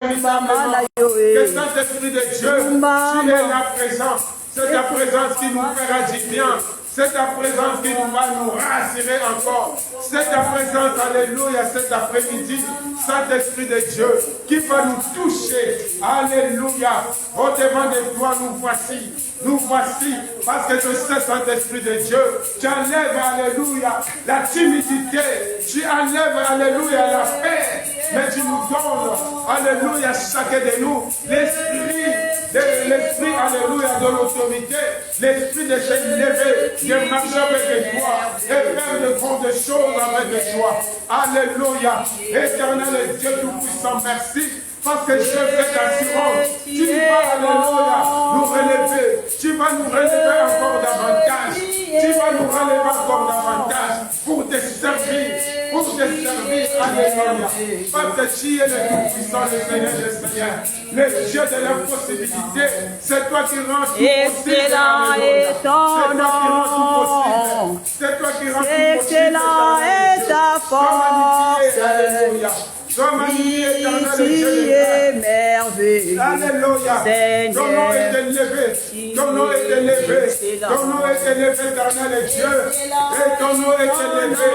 Que Saint-Esprit de Dieu, tu es la présence. C'est ta présence qui nous fera du bien. C'est ta présence qui va nous rassurer encore. C'est ta présence, alléluia, cet après-midi, Saint-Esprit de Dieu, qui va nous toucher. Alléluia. Au devant de toi, nous voici, parce que je sais, Saint-Esprit de Dieu, tu enlèves, alléluia, la timidité, tu enlèves, alléluia, la paix, mais tu nous donnes, alléluia, chacun de nous, l'esprit, alléluia, de l'autorité, l'esprit de se lever, de marcher avec toi, et faire de grandes choses avec toi. Alléluia. Éternel Dieu Tout-Puissant, merci. Parce que je fais l'assurance, tu vas, alléluia, nous relever, tu vas nous relever encore davantage, tu vas nous relever encore davantage pour te servir, alléluia. Parce que tu es le Tout-Puissant, le Seigneur des Seigneurs, le Dieu de l'impossibilité, c'est toi qui rends tout possible, alléluia. C'est toi qui rends tout possible, c'est toi qui rends tout possible, excellent est ta force, alléluia. ici est merveilleux, Alléluia. Seigneur. Ton nom est élevé. Ton nom est élevé. Ton nom est élevé, éternel Dieu. Et ton nom est élevé.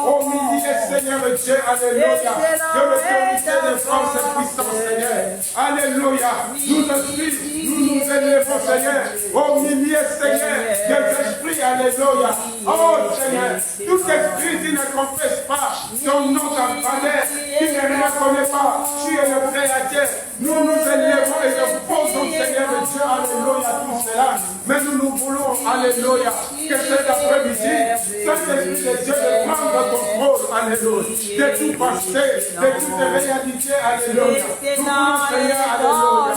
Au milieu, Seigneur Dieu. Alléluia. De l'autorité de France et puissance, Seigneur. Alléluia. Nous élevons, Seigneur. Au milieu, Seigneur, des esprits. Alléluia. Oh, Seigneur. Tout esprit qui ne confesse pas ton nom, ta valeur, qui ne reconnaît pas, tu es le Créateur. Nous nous élevons et nous posons, Seigneur Dieu, alléluia, tout cela. Mais nous voulons, alléluia, que cet après-midi, Saint-Esprit de Dieu de prendre le contrôle, alléluia, de tout passé, de toute réalité, alléluia. Nous voulons, Seigneur, alléluia,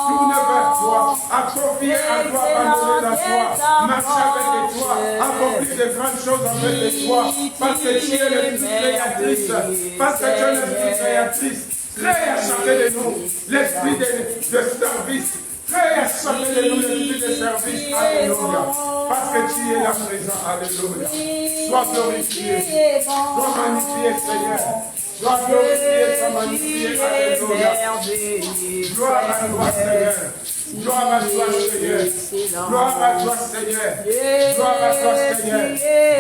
tourner vers toi, accomplir à toi, abandonner à toi, marcher avec toi, accomplir de grandes choses avec toi, parce que tu es l'esprit créatrice, parce que tu es l'esprit créatrice. Crée à chacun de nous l'esprit de service. Crée à chacun de nous l'esprit de service. Alléluia. Parce que tu es là présent. Alléluia. Sois glorifié. Sois magnifié, Seigneur. Sois glorifié, sois magnifié. Alléluia. Gloire à toi, Seigneur. Gloire à toi, Seigneur. Gloire à toi, Seigneur. Gloire à toi, Seigneur.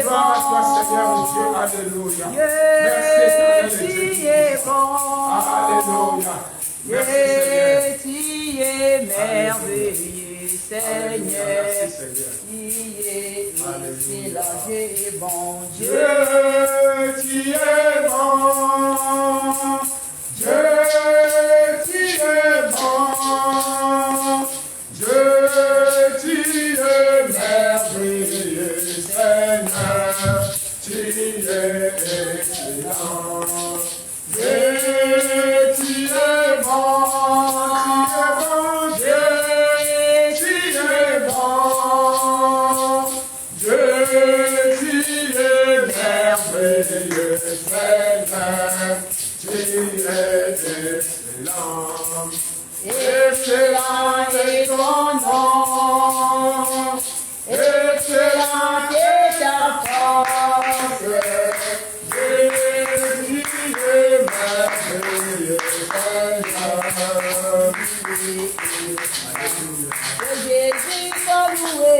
Gloire à toi, Seigneur, Dieu. Alléluia. Merci, Seigneur. Alléluia. Merci, Seigneur. Tu es merveilleux, Seigneur. Tu es excellent et bon Dieu. Tu es bon. Dieu, tu es bon. Dieu, tu es merveilleux, Seigneur. Tu es excellent. Dieu, tu es bon. Dieu, tu es bon. Dieu, tu es merveilleux, Seigneur. Tu es excellent. Excellent est ton nom. Excellent est ta force. Dieu, tu es merveilleux, Seigneur. Jésus soit loué.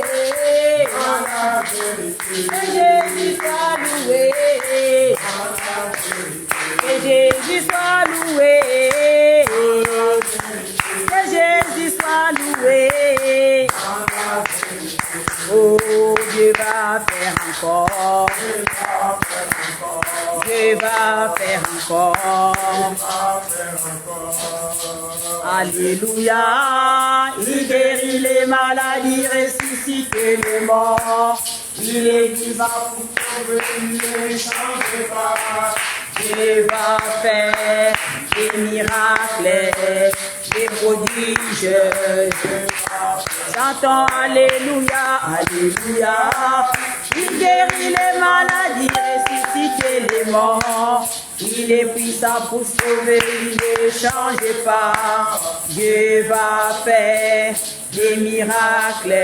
Jésus soit loué. Que Jésus soit loué. Que Jésus soit loué. Oh, Dieu va faire encore. Dieu va faire encore. Alléluia. Il guérit les maladies, ressuscite les morts. Il est vivant pour sauver, il ne change pas. Dieu va faire des miracles, des prodiges. Chantons Alléluia, Alléluia. Il guérit les maladies, ressuscite les morts. Il est puissant pour sauver, il ne change pas. Dieu va faire des miracles,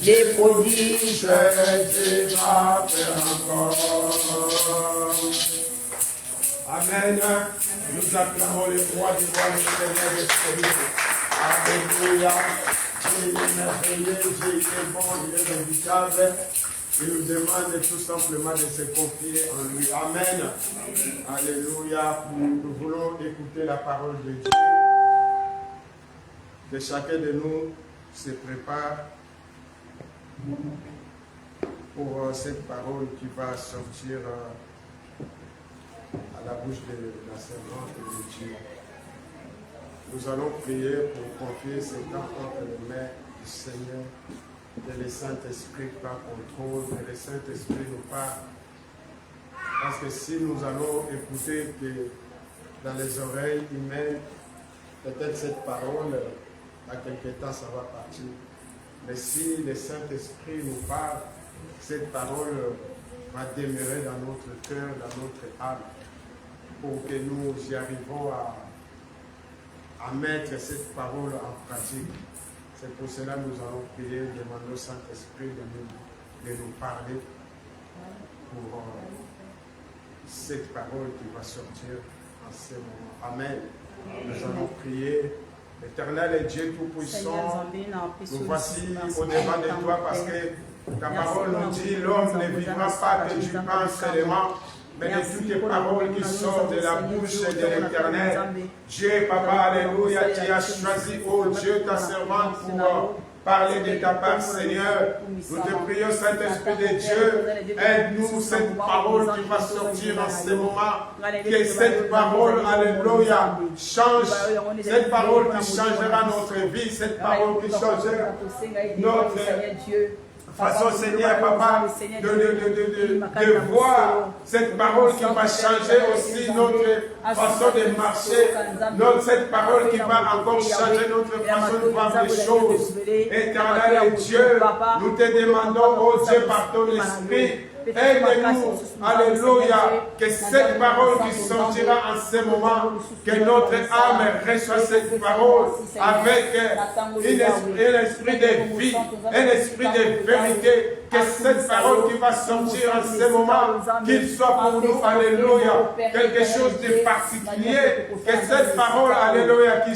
des prodiges. Dieu va faire encore. Amen. Nous acclamons le roi des rois, le Seigneur des seigneurs. Alléluia. Dieu est merveilleux, Dieu est bon, il est redoutable. Il nous demande tout simplement de se confier en lui. Amen. Alléluia. Nous voulons écouter la parole de Dieu. Que chacun de nous se prépare pour cette parole qui va sortir à la bouche de la servante de Dieu. Nous allons prier pour confier ce temps entre les mains du Seigneur, que le Saint-Esprit prend contrôle, que le Saint-Esprit nous parle. Parce que si nous allons écouter que dans les oreilles humaines, peut-être cette parole, à quelque temps, ça va partir. Mais si le Saint-Esprit nous parle, cette parole va demeurer dans notre cœur, dans notre âme, pour que nous y arrivons à mettre cette parole en pratique. C'est pour cela que nous allons prier, demander au Saint-Esprit de nous parler pour cette parole qui va sortir en ce moment. Amen. Nous allons prier. Éternel et Dieu Tout-Puissant, nous voici au-devant de toi parce que ta parole nous dit l'homme ne vivra pas que du pain seulement, mais de toutes les paroles qui sortent de la bouche de l'Éternel. Dieu, Papa, Alléluia, tu as choisi, oh Dieu, ta servante pour parler de ta part, Seigneur. Nous te prions, Saint-Esprit de Dieu, aide-nous cette parole qui va sortir en ce moment. Que cette parole, Alléluia, change. Cette parole qui changera notre vie, cette parole qui changera notre façon, Seigneur, Papa, de voir cette parole qui va changer aussi notre façon de marcher, cette parole qui va encore changer notre façon de voir les choses. Éternel Dieu, nous te demandons, oh Dieu, par ton esprit, aide-nous, alléluia, que cette parole qui sortira en ce moment, que notre âme reçoit cette parole avec un esprit de vie, un esprit de vérité, que cette parole qui va sortir en ce moment, qu'il soit pour nous, alléluia, quelque chose de particulier, que cette parole, alléluia, qui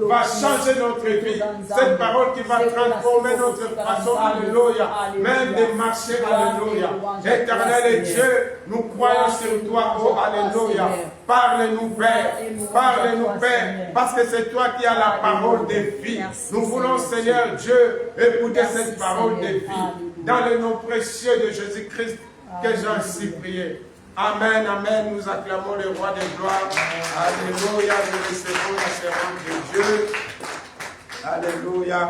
va changer notre vie, cette parole qui va transformer notre façon, alléluia, même de marcher, alléluia. Éternel Dieu, nous croyons sur toi, oh alléluia. Parle-nous, Père, parle-nous, Père, parce que c'est toi qui as la parole de vie. Nous voulons, Seigneur Dieu, écouter cette parole de vie. Dans le nom précieux de Jésus-Christ, que j'ai ainsi prié. Amen, amen. Nous acclamons le roi des gloires. Alléluia, nous recevons la servante de Dieu. Alléluia.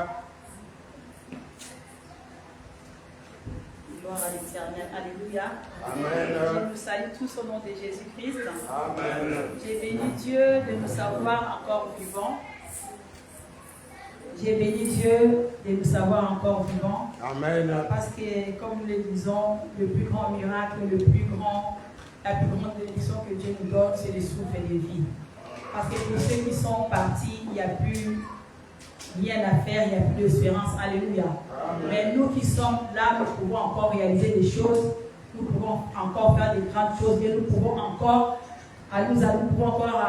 Gloire à l'Éternel. Alléluia. Amen. Je vous salue tous au nom de Jésus-Christ. Amen. J'ai béni Dieu de nous savoir encore vivants. J'ai béni Dieu de nous savoir encore vivants. Amen. Parce que, comme nous le disons, le plus grand miracle, la plus grande bénédiction que Dieu nous donne, c'est le souffle de vie. Parce que pour ceux qui sont partis, il n'y a plus rien à faire, il n'y a plus d'espérance. Alléluia. Amen. Mais nous qui sommes là, nous pouvons encore réaliser des choses, nous pouvons encore faire des grandes choses, mais nous pouvons encore nous attendre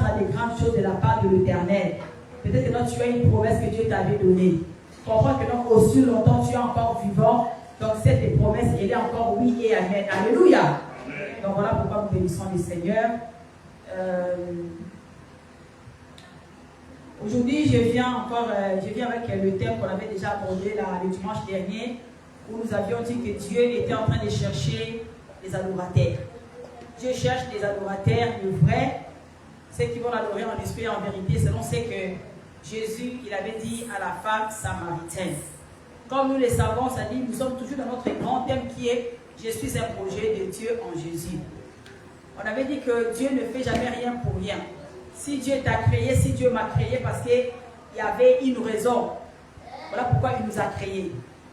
à des grandes choses de la part de l'Éternel. Peut-être que non, tu as une promesse que Dieu t'avait donnée. Comprends que non, aussi longtemps tu es encore vivant. Donc cette promesse, elle est encore oui et amen. Alléluia. Amen. Donc voilà pourquoi nous bénissons le Seigneur. Aujourd'hui, je viens avec le thème qu'on avait déjà abordé le dimanche dernier, où nous avions dit que Dieu était en train de chercher les adorateurs. Dieu cherche les adorateurs, le vrai, ceux qui vont l'adorer en esprit et en vérité, selon ce que Jésus il avait dit à la femme samaritaine. Comme nous le savons, ça dit, nous sommes toujours dans notre grand thème qui est « Je suis un projet de Dieu en Jésus ». On avait dit que Dieu ne fait jamais rien pour rien. Si Dieu t'a créé, si Dieu m'a créé, parce qu'il y avait une raison. Voilà pourquoi il nous a créés.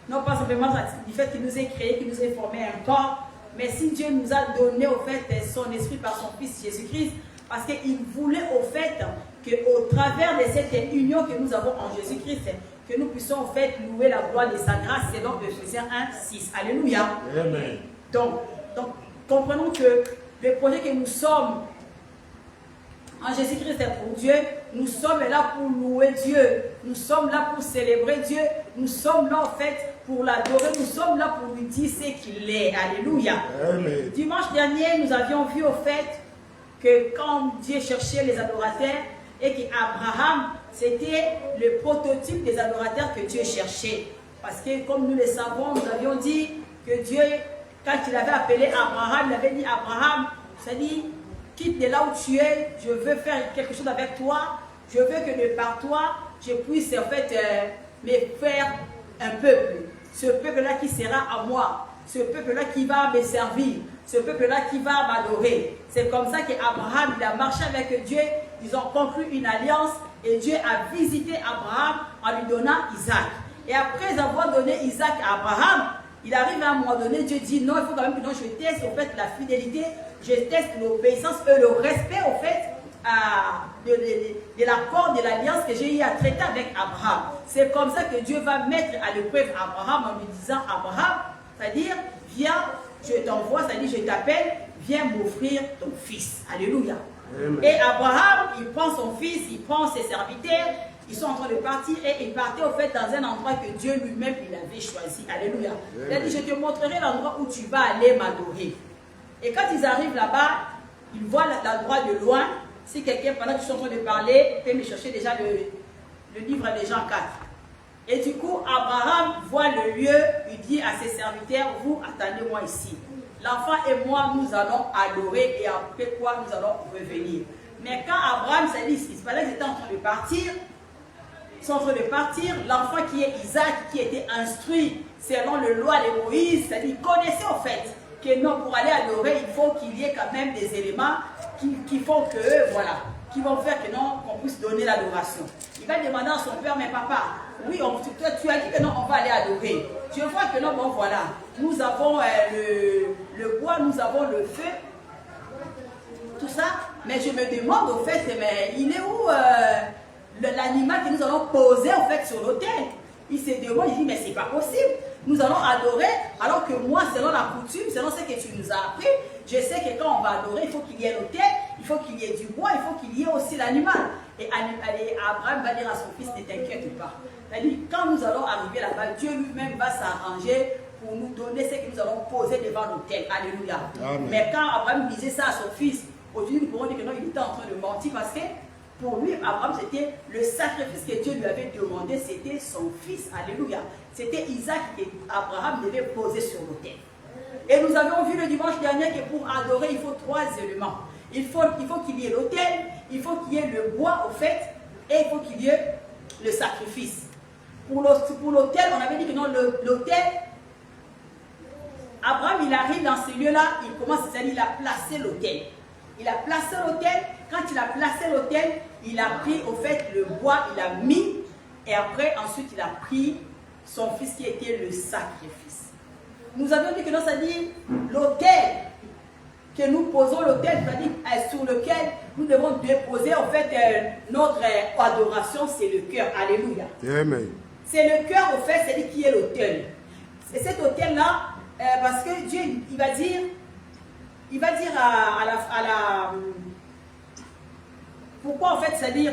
Non pas simplement du fait qu'il nous ait créés, qu'il nous ait formé un corps, mais si Dieu nous a donné au fait son esprit par son Fils Jésus-Christ, parce qu'il voulait au fait qu'au travers de cette union que nous avons en Jésus-Christ, que nous puissions au fait louer la gloire de sa grâce selon Ephésiens 1:6. Alléluia. Amen. Donc, comprenons que le projet que nous sommes en Jésus-Christ est pour Dieu, nous sommes là pour louer Dieu, nous sommes là pour célébrer Dieu, nous sommes là en fait pour l'adorer, nous sommes là pour lui dire ce qu'il est. Alléluia. Amen. Dimanche dernier, nous avions vu au fait que quand Dieu cherchait les adorateurs et qu'Abraham, c'était le prototype des adorateurs que Dieu cherchait. Parce que comme nous le savons, nous avions dit que Dieu, quand il avait appelé Abraham, il avait dit Abraham, c'est-à-dire, quitte de là où tu es, je veux faire quelque chose avec toi, je veux que de par toi, je puisse en fait me faire un peuple. Ce peuple-là qui sera à moi, ce peuple-là qui va me servir, ce peuple-là qui va m'adorer. C'est comme ça qu'Abraham, il a marché avec Dieu, ils ont conclu une alliance et Dieu a visité Abraham en lui donnant Isaac. Et après avoir donné Isaac à Abraham, il arrive à un moment donné, Dieu dit non, il faut quand même que je teste en fait la fidélité, je teste l'obéissance et le respect au fait de l'accord, de l'alliance que j'ai eu à traiter avec Abraham. C'est comme ça que Dieu va mettre à l'épreuve Abraham en lui disant Abraham, c'est-à-dire viens, je t'envoie, c'est-à-dire je t'appelle, viens m'offrir ton fils. Alléluia. Amen. Et Abraham, il prend son fils, il prend ses serviteurs, ils sont en train de partir et ils partaient au fait dans un endroit que Dieu lui-même il avait choisi. Alléluia. Amen. Il a dit, je te montrerai l'endroit où tu vas aller m'adorer. Et quand ils arrivent là-bas, ils voient l'endroit de loin. Si quelqu'un, pendant qu'ils sont en train de parler, peut me chercher déjà le livre des Jean 4. Et du coup, Abraham voit le lieu, il dit à ses serviteurs, vous attendez-moi ici. L'enfant et moi, nous allons adorer et après quoi, nous allons revenir. Mais quand Abraham s'est dit, il fallait qu'ils étaient en train de partir, ils sont en train de partir, l'enfant qui est Isaac, qui était instruit selon le loi de Moïse, c'est-à-dire il connaissait au fait que non, pour aller adorer, il faut qu'il y ait quand même des éléments qui font que, voilà, qui vont faire que non, qu'on puisse donner l'adoration. Il va demander à son père, mais papa, oui, toi, tu as dit que non, on va aller adorer. Je vois que non, bon voilà, nous avons le bois, nous avons le feu, tout ça, mais je me demande au fait, mais il est où l'animal que nous allons poser en fait sur l'autel? Il se demande, il dit, mais c'est pas possible. Nous allons adorer, alors que moi, selon la coutume, selon ce que tu nous as appris, je sais que quand on va adorer, il faut qu'il y ait l'autel, il faut qu'il y ait du bois, il faut qu'il y ait aussi l'animal. Et Abraham va dire à son fils, ne t'inquiète pas. C'est-à-dire, quand nous allons arriver là-bas, Dieu lui-même va s'arranger pour nous donner ce que nous allons poser devant l'autel. Alléluia. Amen. Mais quand Abraham disait ça à son fils, aujourd'hui nous pourrons dire que non, il était en train de mentir parce que pour lui, Abraham, c'était le sacrifice que Dieu lui avait demandé, c'était son fils. Alléluia. C'était Isaac que Abraham devait poser sur l'autel. Et nous avons vu le dimanche dernier que pour adorer, il faut 3 éléments. Il faut qu'il y ait l'autel, il faut qu'il y ait le bois au fait, et il faut qu'il y ait le sacrifice. Pour l'autel, on avait dit que non, l'autel, Abraham, il arrive dans ce lieu-là, il commence, c'est-à-dire il a placé l'autel. Il a placé l'autel. Quand il a placé l'autel, il a pris au fait le bois, il a mis, et après, ensuite, il a pris son fils qui était le sacrifice. Nous avions dit que non, c'est-à-dire l'autel que nous posons, l'autel, c'est-à-dire sur lequel nous devons déposer en fait notre adoration, c'est le cœur. Alléluia. Amen. C'est le cœur, au fait, c'est-à-dire qui est l'autel. C'est cet autel-là, parce que Dieu, il va dire à la pourquoi en fait, c'est-à-dire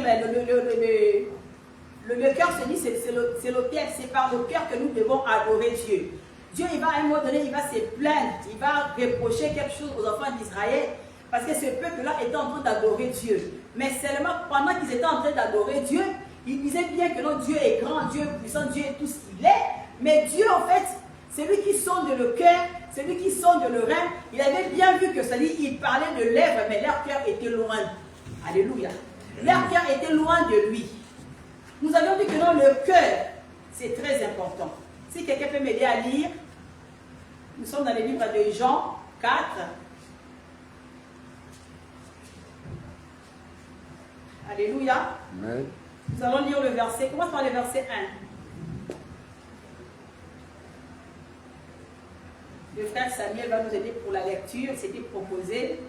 le cœur se dit, c'est l'autel, c'est par le cœur que nous devons adorer Dieu. Dieu, il va à un moment donné, il va se plaindre, il va reprocher quelque chose aux enfants d'Israël, parce que ce peuple-là était en train d'adorer Dieu. Mais seulement pendant qu'ils étaient en train d'adorer Dieu, ils disaient bien que non, Dieu est grand, Dieu est puissant, Dieu est tout ce qu'il est. Mais Dieu, en fait, c'est lui qui sonde le cœur, c'est lui qui sonde le rein. Il avait bien vu que c'est-à-dire, il parlait de lèvres, mais leur cœur était loin. Alléluia. Leur cœur était loin de lui. Nous avions dit que non, le cœur, c'est très important. Si quelqu'un peut m'aider à lire, nous sommes dans le livre de Jean 4. Alléluia. Amen. Nous allons lire le verset. Commence par le verset 1. Le frère Samuel va nous aider pour la lecture. C'était proposé.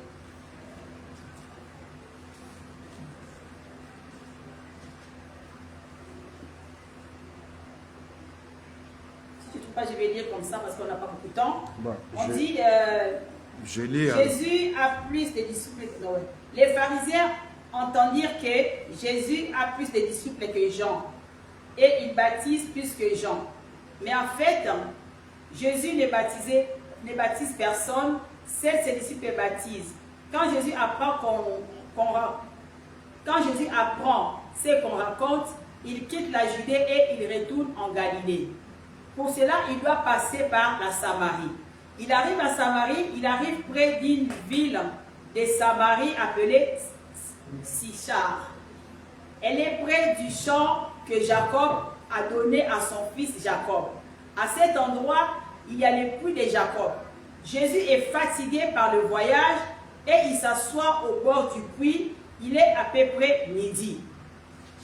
Je vais lire comme ça parce qu'on n'a pas beaucoup de temps. Bon, on dit Jésus a plus de disciples. Les pharisiens entendirent que Jésus a plus de disciples que Jean et il baptise plus que Jean. Mais en fait, Jésus ne baptise personne, seuls ses disciples baptisent. Quand Jésus apprend ce qu'on raconte, il quitte la Judée et il retourne en Galilée. Pour cela, il doit passer par la Samarie. Il arrive à Samarie, il arrive près d'une ville de Samarie appelée Sichar. Elle est près du champ que Jacob a donné à son fils Jacob. À cet endroit, il y a le puits de Jacob. Jésus est fatigué par le voyage et il s'assoit au bord du puits. Il est à peu près midi.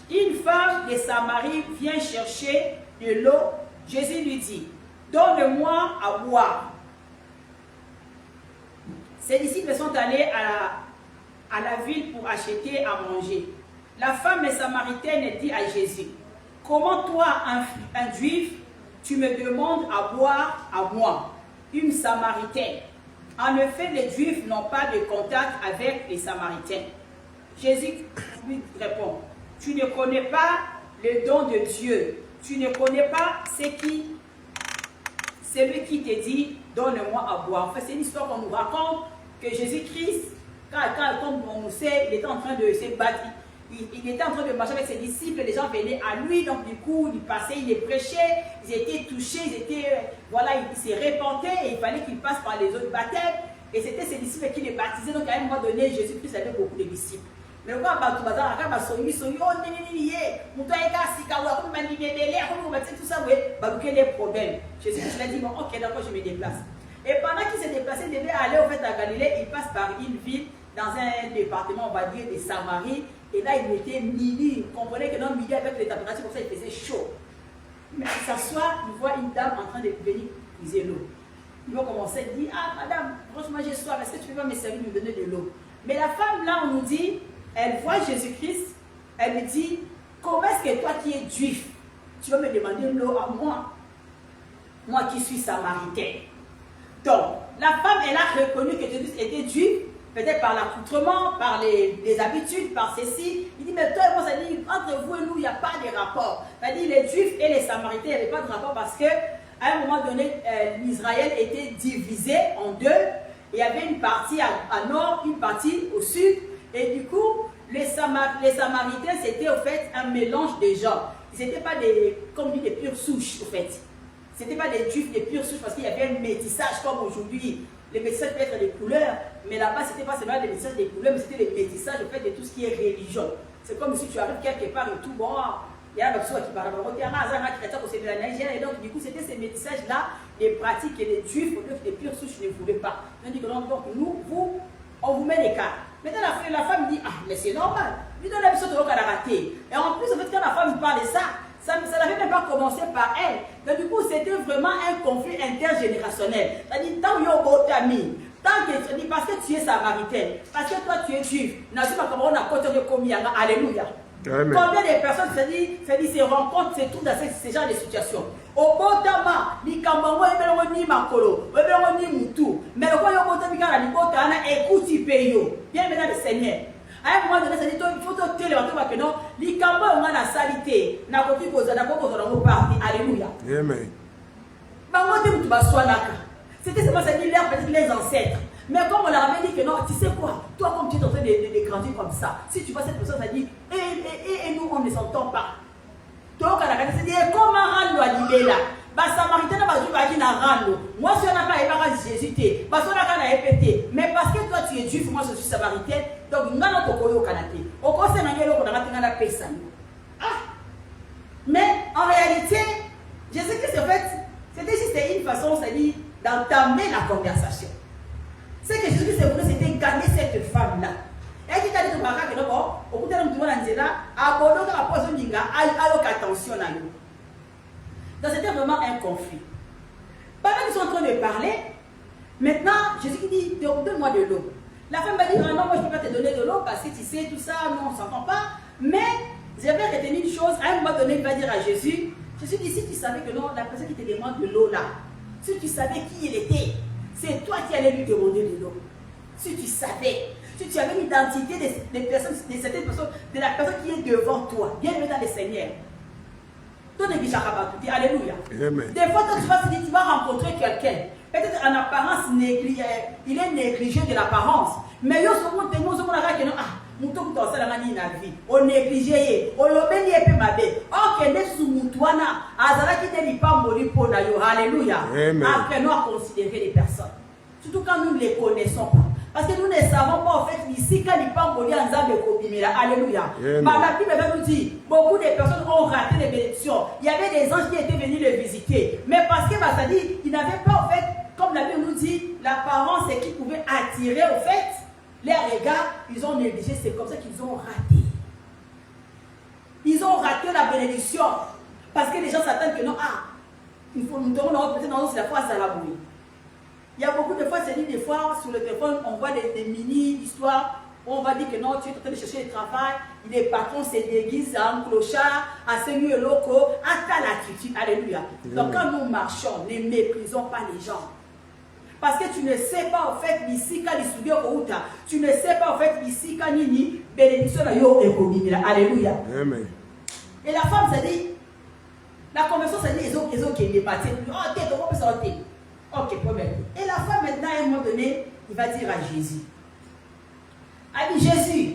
Une femme de Samarie vient chercher de l'eau. Jésus lui dit, « Donne-moi à boire. » Ses disciples sont allés à la ville pour acheter à manger. La femme samaritaine dit à Jésus, « Comment toi, un juif, tu me demandes à boire à moi, une samaritaine? » En effet, les juifs n'ont pas de contact avec les samaritains. Jésus lui répond, « Tu ne connais pas le don de Dieu. Tu ne connais pas celui qui te dit, donne-moi à boire. » En fait, c'est une histoire qu'on nous raconte que Jésus-Christ, comme on le sait, il était en train de se battre. Il était en train de marcher avec ses disciples, les gens venaient à lui, donc du coup, il passait, il les prêchait, ils étaient touchés, voilà, ils se répandaient et il fallait qu'ils passent par les autres baptêmes. Et c'était ses disciples qui les baptisaient, donc à un moment donné, Jésus-Christ avait beaucoup de disciples. Mais quand tout ça, les problèmes. Jésus-Christ a dit, bon, ok, d'accord, je me déplace. Et pendant qu'il s'est déplacé, il devait aller au fait à Galilée, il passe par une ville, dans un département, on va dire, de Samarie. Et là, il était midi. Vous comprenez que dans midi, avec les températures, comme ça, il faisait chaud. Mais il s'assoit, il voit une dame en train de venir puiser l'eau. Il va commencer à dire, ah, madame, franchement, j'ai soif, est-ce que tu peux pas me servir, me donner de l'eau? Mais la femme, là, on nous dit, elle voit Jésus-Christ, elle me dit, comment est-ce que toi qui es juif, tu vas me demander l'eau à moi? Moi qui suis samaritaine. Donc, la femme, elle a reconnu que Jésus était juif, peut-être par l'accoutrement, par les habitudes, par ceci. Il dit, mais toi et moi, ça dit, entre vous et nous, il n'y a pas de rapport. Ça dit, les Juifs et les Samaritains, il n'y avait pas de rapport parce qu'à un moment donné, l'Israël était divisé en deux. Il y avait une partie à nord, une partie au sud. Et du coup, les Samaritains, c'était au fait un mélange de gens. Ils n'étaient pas comme dit, des pures souches, au fait. Ce n'étaient pas des Juifs des pures souches parce qu'il y avait un métissage comme aujourd'hui. Les métissages peuvent être des couleurs, mais là-bas, ce n'était pas seulement les métissages des couleurs, mais c'était les métissages au fait de tout ce qui est religion. C'est comme si tu arrives quelque part et tout, bon, il y a un personne qui parle, c'est de la Nigeria, et donc du coup, c'était ces métissages-là, les pratiques que les Juifs, les pures souches ne voulaient pas. On dit que donc, nous, on vous met les cas. Maintenant, la femme dit, ah, mais c'est normal, lui donne la mission de l'eau qu'elle a raté. Et en plus, en fait, quand la femme parle de ça n'avait même pas commencé par elle. Donc du coup, c'était vraiment un conflit intergénérationnel. C'est-à-dire, tant qu'il y a un beau ami, tant que, parce que tu es samaritaine, parce que toi tu es juif, alléluia. Amen. Combien de personnes se rencontrent, se trouvent dans ce genre de situation? Au Botama, ni Kambango, ni Makolo, ni Moutou, mais le roi Botama, ni Botana, écoute, bien maintenant le Seigneur. À un moment donné, ça dit, il faut te lever que non, les campagnes ont la salité, n'a pas pu poser la partie. Alléluia. Amen. C'était seulement ça dit les ancêtres. Mais comme on leur avait dit que non, tu sais quoi, toi comme tu es en train de grandir comme ça, si tu vois cette personne, ça dit, et nous on ne s'entend pas. Donc on a dit, comment rendre à l'idée là? Bah, Samaritain va dire rando. Moi, si on n'a pas Jésus, parce qu'on a pas répété. Mais parce que toi, tu es juif, moi, je suis samaritain. Donc, nous allons te au Canada. Au conseil, on a la paix. Mais en réalité, Jésus-Christ, en fait, c'était juste une façon, c'est-à-dire, d'entamer la conversation. Ce que Jésus-Christ voulait, c'était gagner cette femme-là. Et qui t'a dit que non, au bout de l'homme, tout le monde a dit là, abandonne la poisson d'Inga, aïe, attention à nous. Donc c'était vraiment un conflit. Pendant qu'ils sont en train de parler, maintenant, Jésus dit, donne-moi de l'eau. La femme va dire, ah non, moi je ne peux pas te donner de l'eau parce que tu sais, tout ça, non, on ne s'entend pas. Mais j'avais retenu une chose, à un moment donné, il va dire à Jésus, Jésus dit, si tu savais que non, la personne qui te demande de l'eau là, si tu savais qui il était, c'est toi qui allais lui demander de l'eau. Si tu savais, tu avais l'identité des personnes, de certaines personnes, de la personne qui est devant toi, bien aimé dans le Seigneur. Ton négligeras pas tout. Alléluia. Amen. Des fois, quand tu vas rencontrer quelqu'un, peut-être en apparence, il est négligé de l'apparence. Mais il y a ce qu'on te dit, on négligé, on l'obéit et mabe. Ok, n'est sous moutouana, azara qui n'est pas mori pour nayo. Alléluia. Apprenons à considérer les personnes. Surtout quand nous ne les connaissons pas. Parce que nous ne savons pas en fait ici quand il pas mori en zambe kobimela. Alléluia. Mais la Bible va nous dire, beaucoup de personnes ont raté les bénédictions. Il y avait des anges qui étaient venus les visiter. Mais parce que ça dit, ils n'avaient pas en fait, comme la Bible nous dit, l'apparence et qui pouvait attirer au fait. Les regards, ils ont négligé, c'est comme ça qu'ils ont raté. Ils ont raté la bénédiction. Parce que les gens s'attendent que non, il faut nous donner peut-être dans la foi à la bouille. Il y a beaucoup de fois, c'est dit des fois, sur le téléphone, on voit des mini-histoires où on va dire que non, tu es en train de chercher du travail, il est patron, c'est déguisé, un clochard, à ce lieu locaux, à ta latitude. Alléluia. Donc quand nous marchons, ne méprisons pas les gens. Parce que tu ne sais pas en fait ici quand il subit au outa. Tu ne sais pas en fait ici quand il bénédiction à yo et alléluia. Amen. Et la femme s'est dit, la conversion s'est dit, ils ont qui est débattu. Oh, t'es comment ça t'es? Ok, problème. Et la femme maintenant à un moment donné, il va dire à Jésus. Elle dit Jésus.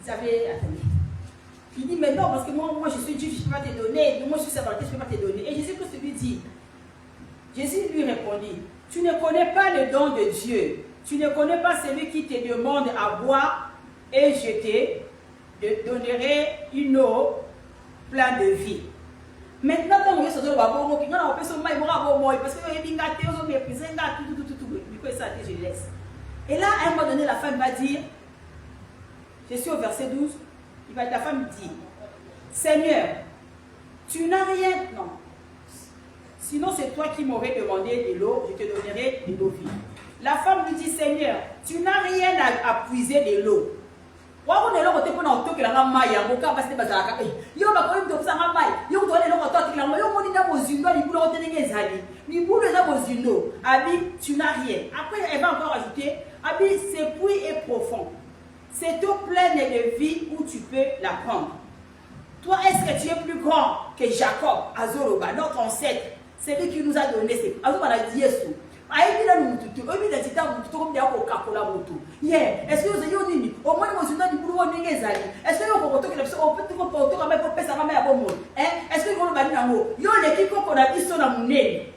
Vous avez attendez. Il dit mais non parce que moi je suis juif, je ne peux pas te donner. Moi je suis samaritain, je ne peux pas te donner. Et Jésus Christ lui dit. Jésus lui répondit, tu ne connais pas le don de Dieu, tu ne connais pas celui qui te demande à boire et je te donnerai une eau pleine de vie. Maintenant, quand on est sur le babou, on a fait son maïs, parce que je laisse. Et là, à un moment donné, la femme va dire, je suis au verset 12, la femme dit, Seigneur, tu n'as rien, non. Sinon, c'est toi qui m'aurais demandé de l'eau, je te donnerai de l'eau vive. La femme lui dit, Seigneur, tu n'as rien à puiser de l'eau. Tu n'as rien. Après, elle va encore ajouter, c'est puits et profond. C'est eau pleine de vie où tu peux la prendre. Toi, est-ce que tu es plus grand que Jacob, Azoroba, notre ancêtre? C'est lui qui nous a donné ces. Est-ce que vous avez dit au moins vous avez dit boulot est-ce que vous avez dit est-ce que vous avez dit yo l'équipe qu'on a dit sur la monnaie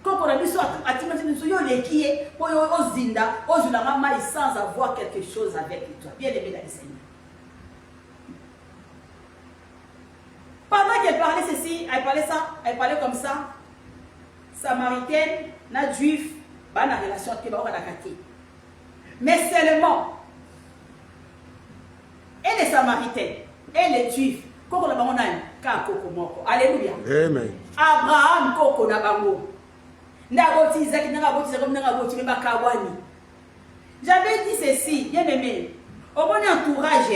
quand on a dit sur à Timothy yo l'équipe pour yo zinda ozulanga mai sans avoir quelque chose avec toi bien aimé dans le Seigneur. Pendant qu'elle parlait ceci, elle parlait comme ça. Samaritaine, na juif, ba na relation qui va avoir la kati. Mais seulement, elle est samaritaine, elle est juive. Koko na bango nani? Ka koko moko. Alléluia. Amen. Abraham koko na bango. Ndaboti Isaac, ndaboti Jacob, ndaboti Mbakawani. J'avais dit ceci, bien aimé. Au moins entourage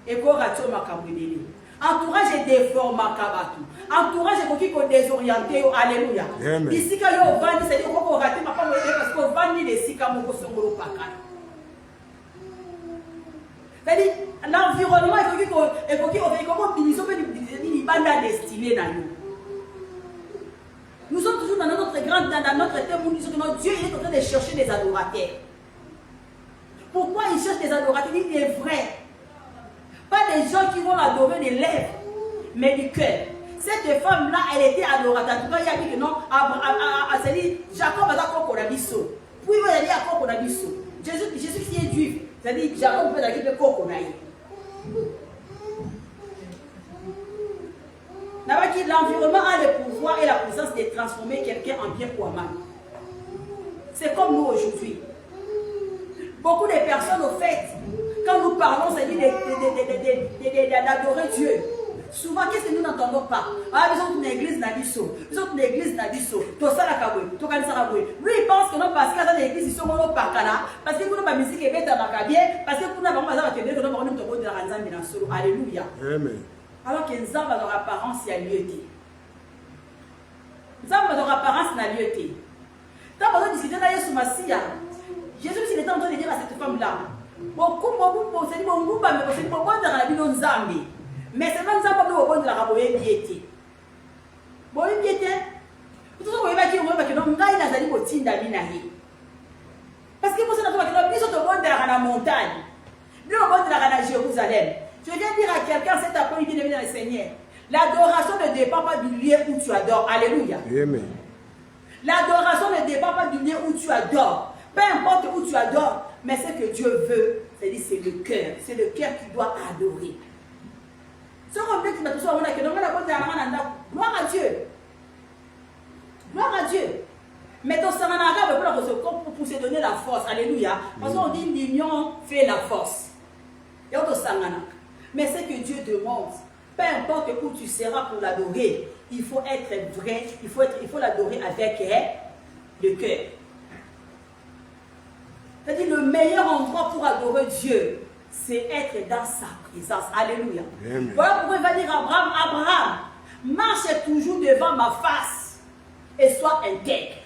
et ko ratio makambuleli. Entourage est déformé kabatu. Entourage est qui est désorienté. Alléluia. Ici quand yo vandi c'est qu'on raté ma femme parce qu'on vandi les sika moko songolo pakana. C'est-à-dire l'environnement est qui comment ministre peut ni banda destiné na nous. Nous sommes toujours dans notre thème où nous disons que notre Dieu il est en train de chercher des adorateurs. Pourquoi il cherche des adorateurs? Il est vrai. Pas des gens qui vont l'adorer des lèvres, mais du cœur. Cette femme-là, elle était adoratrice. En tout cas, il y a dit que non, c'est-à-dire, Jacob a dit qu'on a dit ça. Puis il a dit qu'on a dit ça. Jésus qui est juif, c'est-à-dire, Jacob peut dire qu'on a dit. L'environnement a le pouvoir et la puissance de transformer quelqu'un en bien ou en mal. C'est comme nous aujourd'hui. Beaucoup de personnes, au fait, quand nous parlons, c'est-à-dire d'adorer Dieu. Souvent, qu'est-ce que nous n'entendons pas? Ils ont une église Nabiso. Ils ont une église Nabiso. Tout ça, la kaboué. Tout ça, la kaboué. Lui, il pense que non, parce qu'il y a une église, ils sont au Pakala. Parce que vous n'avez pas musique et bête à Makabie. Parce que vous n'avez pas besoin de nous avons de la Ranzan de la Solo. Alléluia. Amen. Alors que nous avons leur apparence, il y a lieuté. Nous avons leur apparence, il y a lieuté. Tant que nous discutons là, Yesu Massia. Jésus, il était en train de dire à cette femme-là, mais c'est même ça pour nous au de la raboyer piété. Bon, piété. Tout ça, on va dire que non, on a des botines d'aminahi. Parce que pour ça, nous sommes au bord de la montagne. Nous au bord de la Jérusalem. Je viens dire à quelqu'un cet après-midi, bien dans le Seigneur. L'adoration ne dépend pas du lieu où tu adores. Alléluia. Amen. L'adoration ne dépend pas du lieu où tu adores. Peu importe où tu adores, mais ce que Dieu veut, c'est-à-dire c'est le cœur. C'est le cœur qui doit adorer. Gloire à Dieu. Gloire à Dieu. Mais ton samanara pour se donner la force. Alléluia. Parce qu'on dit l'union fait la force. Et on te sangana. Mais ce que Dieu demande, peu importe où tu seras pour l'adorer, il faut être vrai, il faut l'adorer avec le cœur. C'est-à-dire le meilleur endroit pour adorer Dieu, c'est être dans sa présence. Alléluia. Amen. Voilà pourquoi il va dire à Abraham, Abraham, marche toujours devant ma face et sois intègre.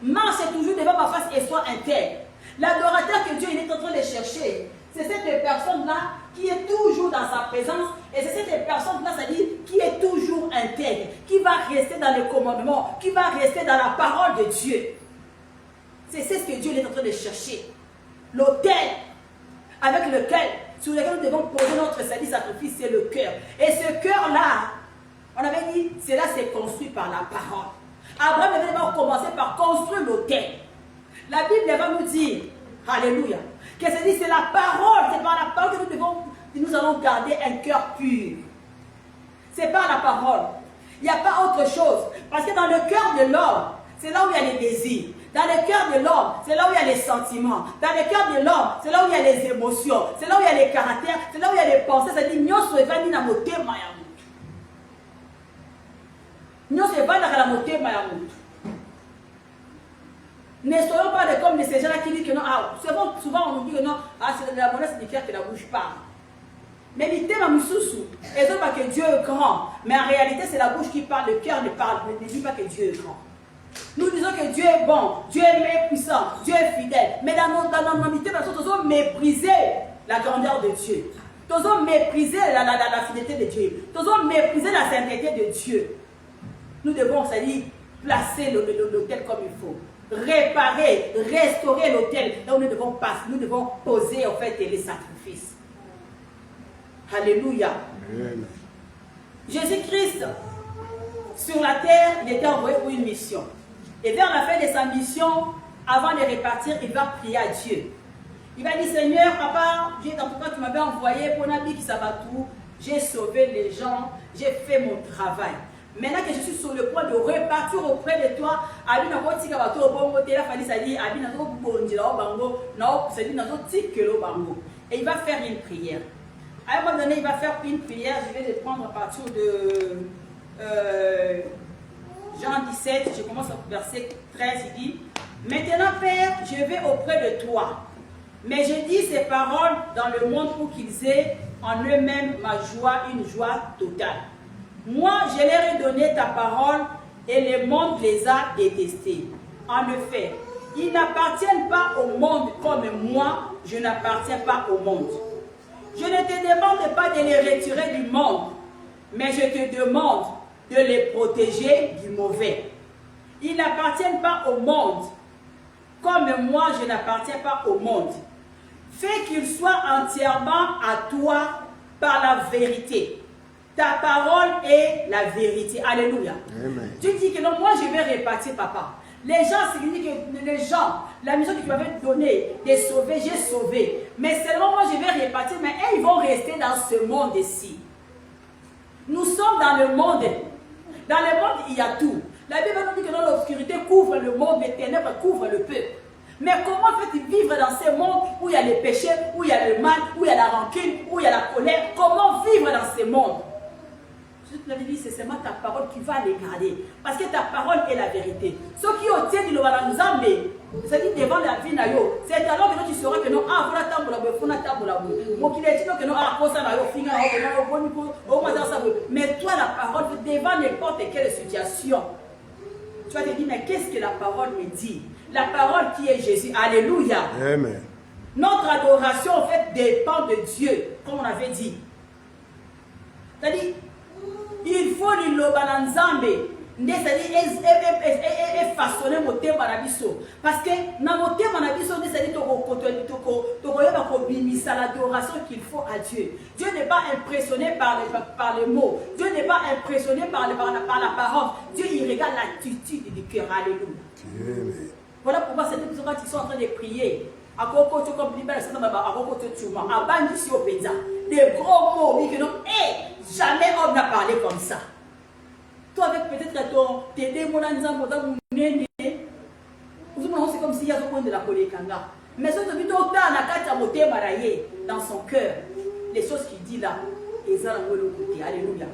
Marche toujours devant ma face et sois intègre. L'adorateur que Dieu il est en train de chercher, c'est cette personne-là qui est toujours dans sa présence et c'est cette personne-là, c'est-à-dire qui est toujours intègre, qui va rester dans le commandement, qui va rester dans la parole de Dieu. C'est ce que Dieu est en train de chercher. L'autel avec lequel, sur lequel nous devons poser notre sacrifice, c'est le cœur. Et ce cœur-là, on avait dit, cela s'est construit par la parole. Abraham devait d'abord commencer par construire l'autel. La Bible va nous dire, alléluia, que c'est la parole, c'est par la parole que nous allons garder un cœur pur. C'est par la parole. Il n'y a pas autre chose. Parce que dans le cœur de l'homme, c'est là où il y a les désirs. Dans le cœur de l'homme, c'est là où il y a les sentiments. Dans le cœur de l'homme, c'est là où il y a les émotions. C'est là où il y a les caractères. C'est là où il y a les pensées. C'est-à-dire, nyonso evandi na motema ya mutu. Nyonso evandi na motema ya mutu. Ne soyons pas comme ces gens-là qui disent que non. Ah, souvent on nous dit que non. Ah, c'est de la monnaie, c'est clair que la bouche parle. Mais l'idée misusu, et donc pas que Dieu est grand. Mais en réalité, c'est la bouche qui parle, le cœur ne parle, ne dit pas que Dieu est grand. Nous disons que Dieu est bon, Dieu est puissant, Dieu est fidèle. Mais dans notre humanité, nous avons méprisé la grandeur de Dieu. Nous avons méprisé la fidélité de Dieu. Nous avons méprisé la sainteté de Dieu. Nous devons, c'est-à-dire, placer l'autel comme il faut. Réparer, restaurer l'autel. Là où nous devons passer, nous devons poser en fait les sacrifices. Alléluia. Jésus-Christ, sur la terre, il était envoyé pour une mission. Et vers la fin de sa mission, avant de repartir, il va prier à Dieu. Il va dire, Seigneur, papa, en tout cas, tu m'avais envoyé pour Nabi qui s'abattou. J'ai sauvé les gens, j'ai fait mon travail. Maintenant que je suis sur le point de repartir auprès de toi, et il va faire une prière. À un moment donné, il va faire une prière. Je vais le prendre à partir de Jean 17, je commence au verset 13, il dit, maintenant Père, je vais auprès de toi, mais je dis ces paroles dans le monde pour qu'ils aient en eux-mêmes ma joie, une joie totale. Moi, je leur ai donné ta parole et le monde les a détestés. En effet, ils n'appartiennent pas au monde comme moi, je n'appartiens pas au monde. Je ne te demande pas de les retirer du monde, mais je te demande de les protéger du mauvais. Ils n'appartiennent pas au monde, comme moi je n'appartiens pas au monde. Fais qu'ils soient entièrement à toi par la vérité. Ta parole est la vérité. Alléluia. Amen. Tu dis que non, moi je vais répartir, papa. Les gens, c'est les gens, la mission que tu m'avais donnée, de sauver, j'ai sauvé. Mais seulement moi je vais répartir, mais eux, ils vont rester dans ce monde-ci. Nous sommes dans le monde. Dans le monde, il y a tout. La Bible nous dit que l'obscurité couvre le monde, les ténèbres couvrent le peuple. Mais comment fait-il vivre dans ce monde où il y a les péchés, où il y a le mal, où il y a la rancune, où il y a la colère? Comment vivre dans ce monde? La Bible dit, c'est seulement ta parole qui va les garder. Parce que ta parole est la vérité. Ceux qui obtiennent du Lobalanzambe, c'est-à-dire devant la vie, c'est alors que tu sauras que non, ah, voilà, tamboula, voilà, tamboula, moi qui l'ai dit que non, ah, ça mais toi, la parole, devant n'importe quelle situation, tu vas te dire, mais qu'est-ce que la parole me dit? la parole qui est Jésus. Alléluia. Amen. Notre adoration, en fait, dépend de Dieu, comme on avait dit. C'est-à-dire, il faut l'Ilobananzambe. C'est-à-dire, façonner mon thème à parce que dans mon thème à c'est-à-dire, l'adoration qu'il faut à Dieu. Dieu n'est pas impressionné par les mots. Dieu n'est pas impressionné par la parole. Dieu, il regarde l'attitude du cœur. Alléluia. Voilà pourquoi c'est des gens qui sont en train de prier. Des gros mots, mais que non, jamais homme n'a parlé comme ça. Toi, avec peut-être ton tédé, c'est comme s'il y a un point de la colère. Mais ce que tu as dans son cœur, les choses qu'il dit là, alléluia.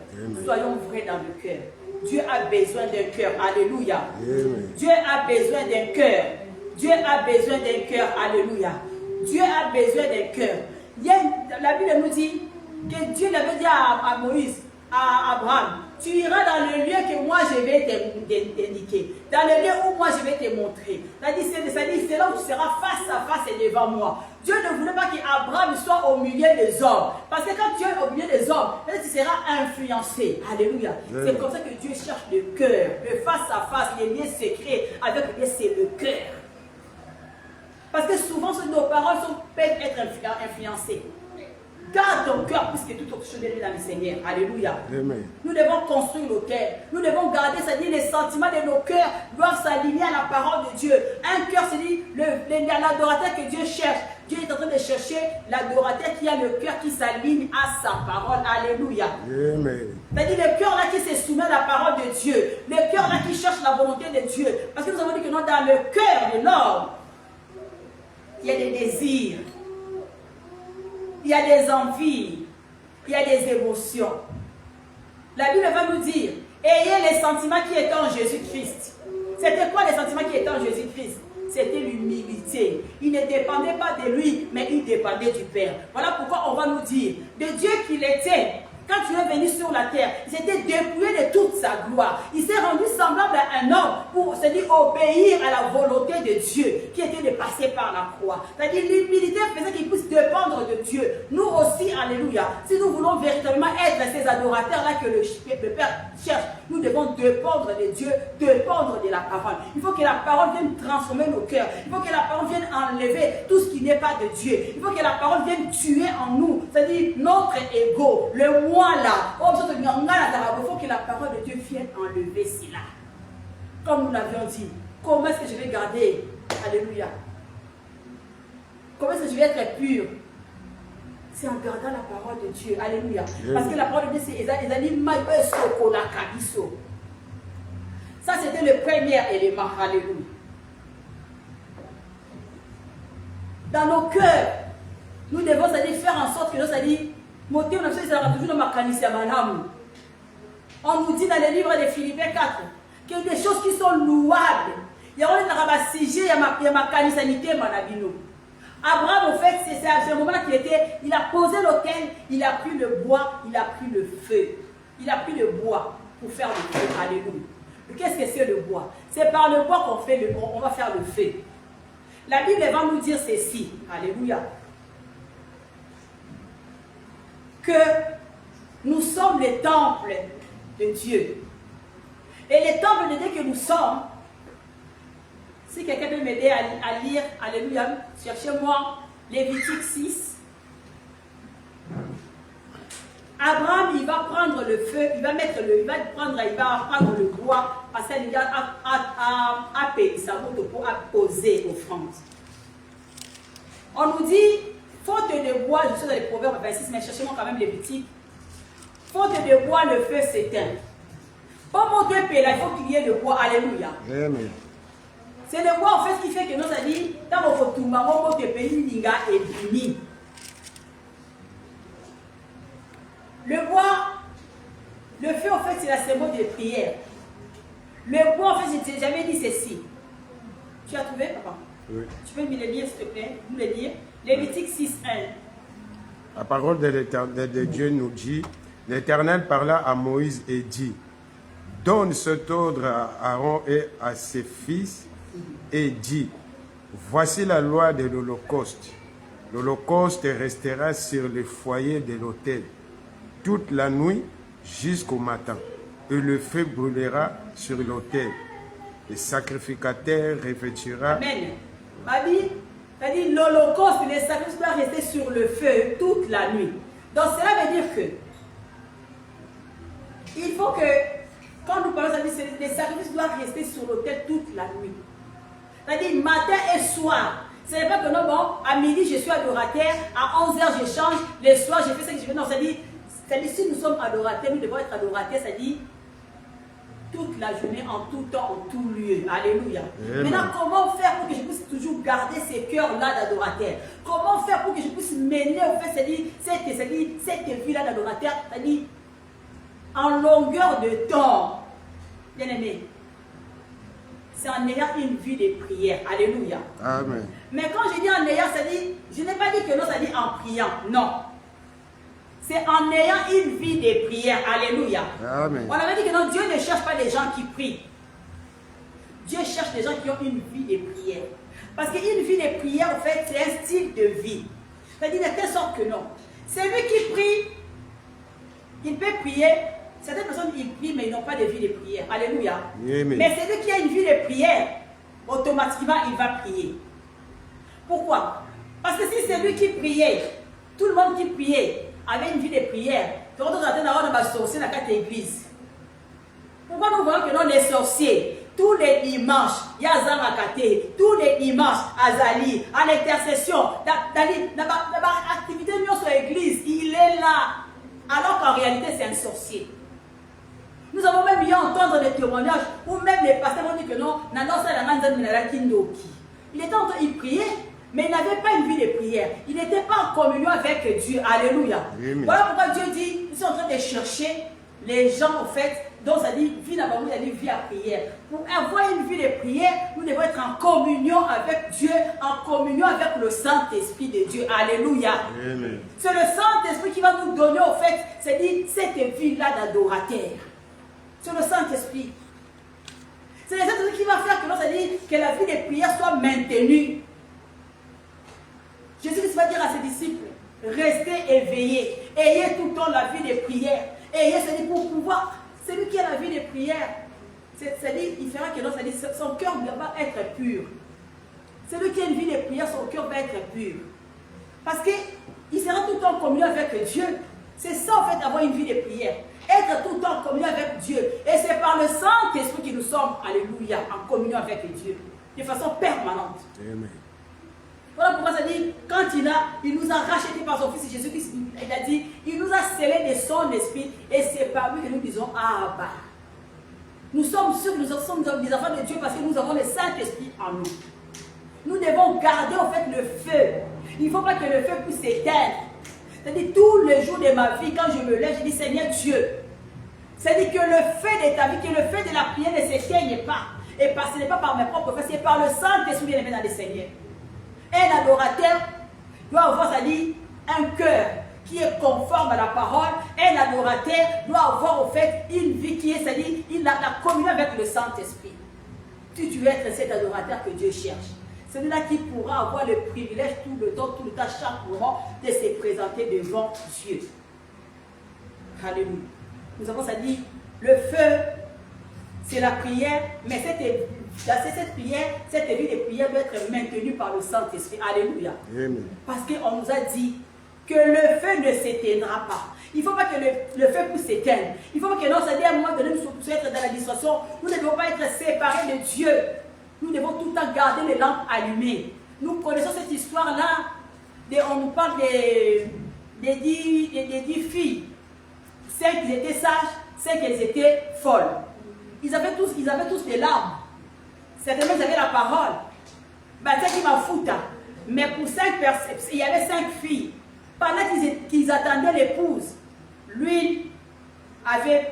Soyons vrais dans le cœur. Dieu a besoin d'un cœur. Alléluia. Dieu a besoin d'un cœur. Dieu a besoin d'un cœur. Alléluia. Dieu a besoin d'un cœur. La Bible nous dit que Dieu l'avait dit à Moïse, à Abraham, tu iras dans le lieu que moi je vais t'indiquer, dans le lieu où moi je vais te montrer. C'est là où tu seras face à face et devant moi. Dieu ne voulait pas qu'Abraham soit au milieu des hommes. Parce que quand tu es au milieu des hommes, tu seras influencé. Alléluia. C'est comme ça que Dieu cherche le cœur, le face à face, les liens secrets avec Dieu, c'est le cœur. Parce que souvent, nos paroles peuvent être influencées. Garde ton cœur plus que toute autre chose dans le Seigneur. Alléluia. Amen. Nous devons construire nos cœurs. Nous devons garder, c'est-à-dire les sentiments de nos cœurs doivent s'aligner à la parole de Dieu. Un cœur, c'est-à-dire l'adorateur que Dieu cherche. Dieu est en train de chercher l'adorateur qui a le cœur qui s'aligne à sa parole. Alléluia. Amen. C'est-à-dire le cœur là qui se soumet à la parole de Dieu. Le cœur là qui cherche la volonté de Dieu. Parce que nous avons dit que dans le cœur de l'homme, il y a des désirs. Il y a des envies, il y a des émotions. La Bible va nous dire, ayez les sentiments qui étaient en Jésus-Christ. C'était quoi les sentiments qui étaient en Jésus-Christ? C'était l'humilité. Il ne dépendait pas de lui, mais il dépendait du Père. Voilà pourquoi on va nous dire, de Dieu qu'il était, quand tu es venu sur la terre, il s'était dépouillé de toute sa gloire. Il s'est rendu semblable à un homme pour se dire obéir à la volonté de Dieu qui était de passer par la croix. C'est-à-dire l'humilité faisait qu'il puisse dépendre de Dieu. Nous aussi, alléluia, si nous voulons véritablement être ces adorateurs-là que le Père cherche, nous devons dépendre de Dieu, dépendre de la parole. Il faut que la parole vienne transformer nos cœurs. Il faut que la parole vienne enlever tout ce qui n'est pas de Dieu. Il faut que la parole vienne tuer en nous, c'est-à-dire notre ego, le moi là. Il faut que la parole de Dieu vienne enlever cela. Comme nous l'avions dit, comment est-ce que je vais garder? Alléluia. Comment est-ce que je vais être pur? C'est en gardant la parole de Dieu. Alléluia. Parce que la parole de Dieu, c'est ça, c'était le premier élément. Alléluia. Dans nos cœurs, nous devons faire en sorte que nous, c'est-à-dire, on nous dit dans le livre de Philippiens 4 qu'il y a des choses qui sont louables. Il y a un sujet, il y a ma canisanité, Abraham, en fait, c'est à ce moment-là il a posé l'autel, il a pris le bois, il a pris le feu. Il a pris le bois pour faire le feu. Alléluia. Qu'est-ce que c'est le bois? C'est par le bois qu'on va faire le feu. La Bible va nous dire ceci. Alléluia. Que nous sommes les temples de Dieu. Et les temples de Dieu que nous sommes, si quelqu'un peut m'aider à lire, alléluia, cherchez-moi Lévitique 6. Abraham, il va prendre le feu, il va prendre le bois, parce qu'il a payé sa route pour poser offrande. On nous dit, faute de bois, je suis dans les Proverbes 26, mais cherchez-moi quand même Lévitique. Faute de bois, le feu s'éteint. Pour monter là, il faut qu'il y ait le bois, alléluia. Amen. C'est le bois en fait qui fait que nous avons dit, dans notre toumba, on peut payer l'inga et bini. Le bois, le feu en fait c'est la symbole de prière. Le bois en fait, je t'ai jamais dit ceci. Tu as trouvé, papa? Oui. Tu peux me le lire s'il te plaît? Nous le lire. Lévitique 6:1. La parole de Dieu nous dit, l'Éternel parla à Moïse et dit, donne cet ordre à Aaron et à ses fils et dit, voici la loi de l'Holocauste. L'Holocauste restera sur le foyer de l'autel toute la nuit jusqu'au matin, et le feu brûlera sur l'autel. Le sacrificateur revêtira... Amen. Babi, c'est-à-dire l'Holocauste, les sacrifices doivent rester sur le feu toute la nuit. Donc cela veut dire que il faut que, quand nous parlons, les sacrifices doivent rester sur l'autel toute la nuit. C'est-à-dire matin et soir. Ce n'est pas que non, bon, à midi je suis adorateur, à 11h je change, le soir je fais ce que je veux. Non, c'est-à-dire si nous sommes adorateurs, nous devons être adorateurs, c'est-à-dire toute la journée, en tout temps, en tout lieu. Alléluia. Amen. Maintenant, comment faire pour que je puisse toujours garder ces cœurs-là d'adorateurs? Comment faire pour que je puisse mener au fait, c'est-à-dire cette vie-là d'adorateur, c'est-à-dire en longueur de temps, bien aimé, c'est en ayant une vie de prière. Alléluia. Amen. Mais quand je dis en ayant, c'est-à-dire, je n'ai pas dit que non, c'est-à-dire en priant. Non. C'est en ayant une vie de prière. Alléluia. Amen. On avait dit que non, Dieu ne cherche pas des gens qui prient. Dieu cherche des gens qui ont une vie de prière. Parce qu'une vie de prière, en fait, c'est un style de vie. C'est-à-dire de telle sorte que non. Celui qui prie, il peut prier. Certaines personnes, ils prient, mais ils n'ont pas de vie de prière. Alléluia. Amen. Mais celui qui a une vie de prière, automatiquement, il va prier. Pourquoi? Parce que si c'est lui qui priait, tout le monde qui priait avait une vie de prière, quand on attend d'avoir de sorcier dans cette église. Pourquoi nous voyons que non, les sorciers, tous les dimanches, il y a Zamakate, tous les dimanches, Azali, à l'intercession, dans l'activité de notre église, il est là. Alors qu'en réalité, c'est un sorcier. Nous avons même eu à entendre des témoignages où même les pasteurs ont dit que non, il était en train de prier, mais il n'avait pas une vie de prière. Il n'était pas en communion avec Dieu. Alléluia. Amen. Voilà pourquoi Dieu dit, ils sont en train de chercher les gens, en fait, dont ça dit vie d'amour, ça dit vie à prière. Pour avoir une vie de prière, nous devons être en communion avec Dieu, en communion avec le Saint-Esprit de Dieu. Alléluia. C'est le Saint-Esprit qui va nous donner, en fait, c'est dit cette vie-là d'adorateur. C'est le Saint-Esprit. C'est le Saint-Esprit qui va faire que, ça dit, que la vie de prière soit maintenue. Jésus va dire à ses disciples, restez éveillés, ayez tout le temps la vie de prière. Ayez, c'est-à-dire pour pouvoir, celui qui a la vie de prière, c'est-à-dire, il fera que son cœur va être pur. Celui qui a une vie de prière, son cœur va être pur. Parce qu'il sera tout le temps en communion avec Dieu. C'est ça, en fait, avoir une vie de prière. Être tout le temps en communion avec Dieu. Et c'est par le Saint-Esprit que nous sommes, alléluia, en communion avec Dieu. De façon permanente. Amen. Voilà pourquoi ça dit, quand il nous a rachetés par son Fils Jésus-Christ, il a dit, il nous a scellés de son esprit, et c'est par lui que nous disons, ah bah. Nous sommes sûrs que nous sommes des enfants de Dieu parce que nous avons le Saint-Esprit en nous. Nous devons garder en fait le feu. Il ne faut pas que le feu puisse s'éteindre. C'est-à-dire tous les jours de ma vie, quand je me lève, je dis Seigneur Dieu. C'est-à-dire que le feu de ta vie, que le feu de la prière ne s'éteigne pas. Et ce n'est pas par mes propres faits, c'est par le Saint-Esprit bien aimé dans le Seigneur. Un adorateur doit avoir, c'est-à-dire, un cœur qui est conforme à la parole. Un adorateur doit avoir, en fait, une vie qui est, c'est-à-dire, la communion avec le Saint-Esprit. Si tu veux être cet adorateur que Dieu cherche, celui-là qui pourra avoir le privilège tout le temps, chaque moment, de se présenter devant Dieu. Alléluia. Nous avons, c'est-à-dire, le feu, c'est la prière, mais cette prière, cette vie de prière doit être maintenue par le Saint-Esprit. Alléluia. Amen. Parce qu'on nous a dit que le feu ne s'éteindra pas. Il ne faut pas que le feu puisse s'éteindre. Il ne faut pas que non, c'est-à-dire à un moment donné, nous puissions être dans la distraction. Nous ne devons pas être séparés de Dieu. Nous devons tout le temps garder les lampes allumées. Nous connaissons cette histoire-là. On nous parle des 10 filles. 5 qui étaient sages, 5 qui étaient folles. Ils avaient tous des larmes. Certainement, ils avaient la parole. C'est qui m'a foutu. Mais pour 5 personnes, il y avait 5 filles. Pendant qu'ils attendaient l'épouse, l'huile avait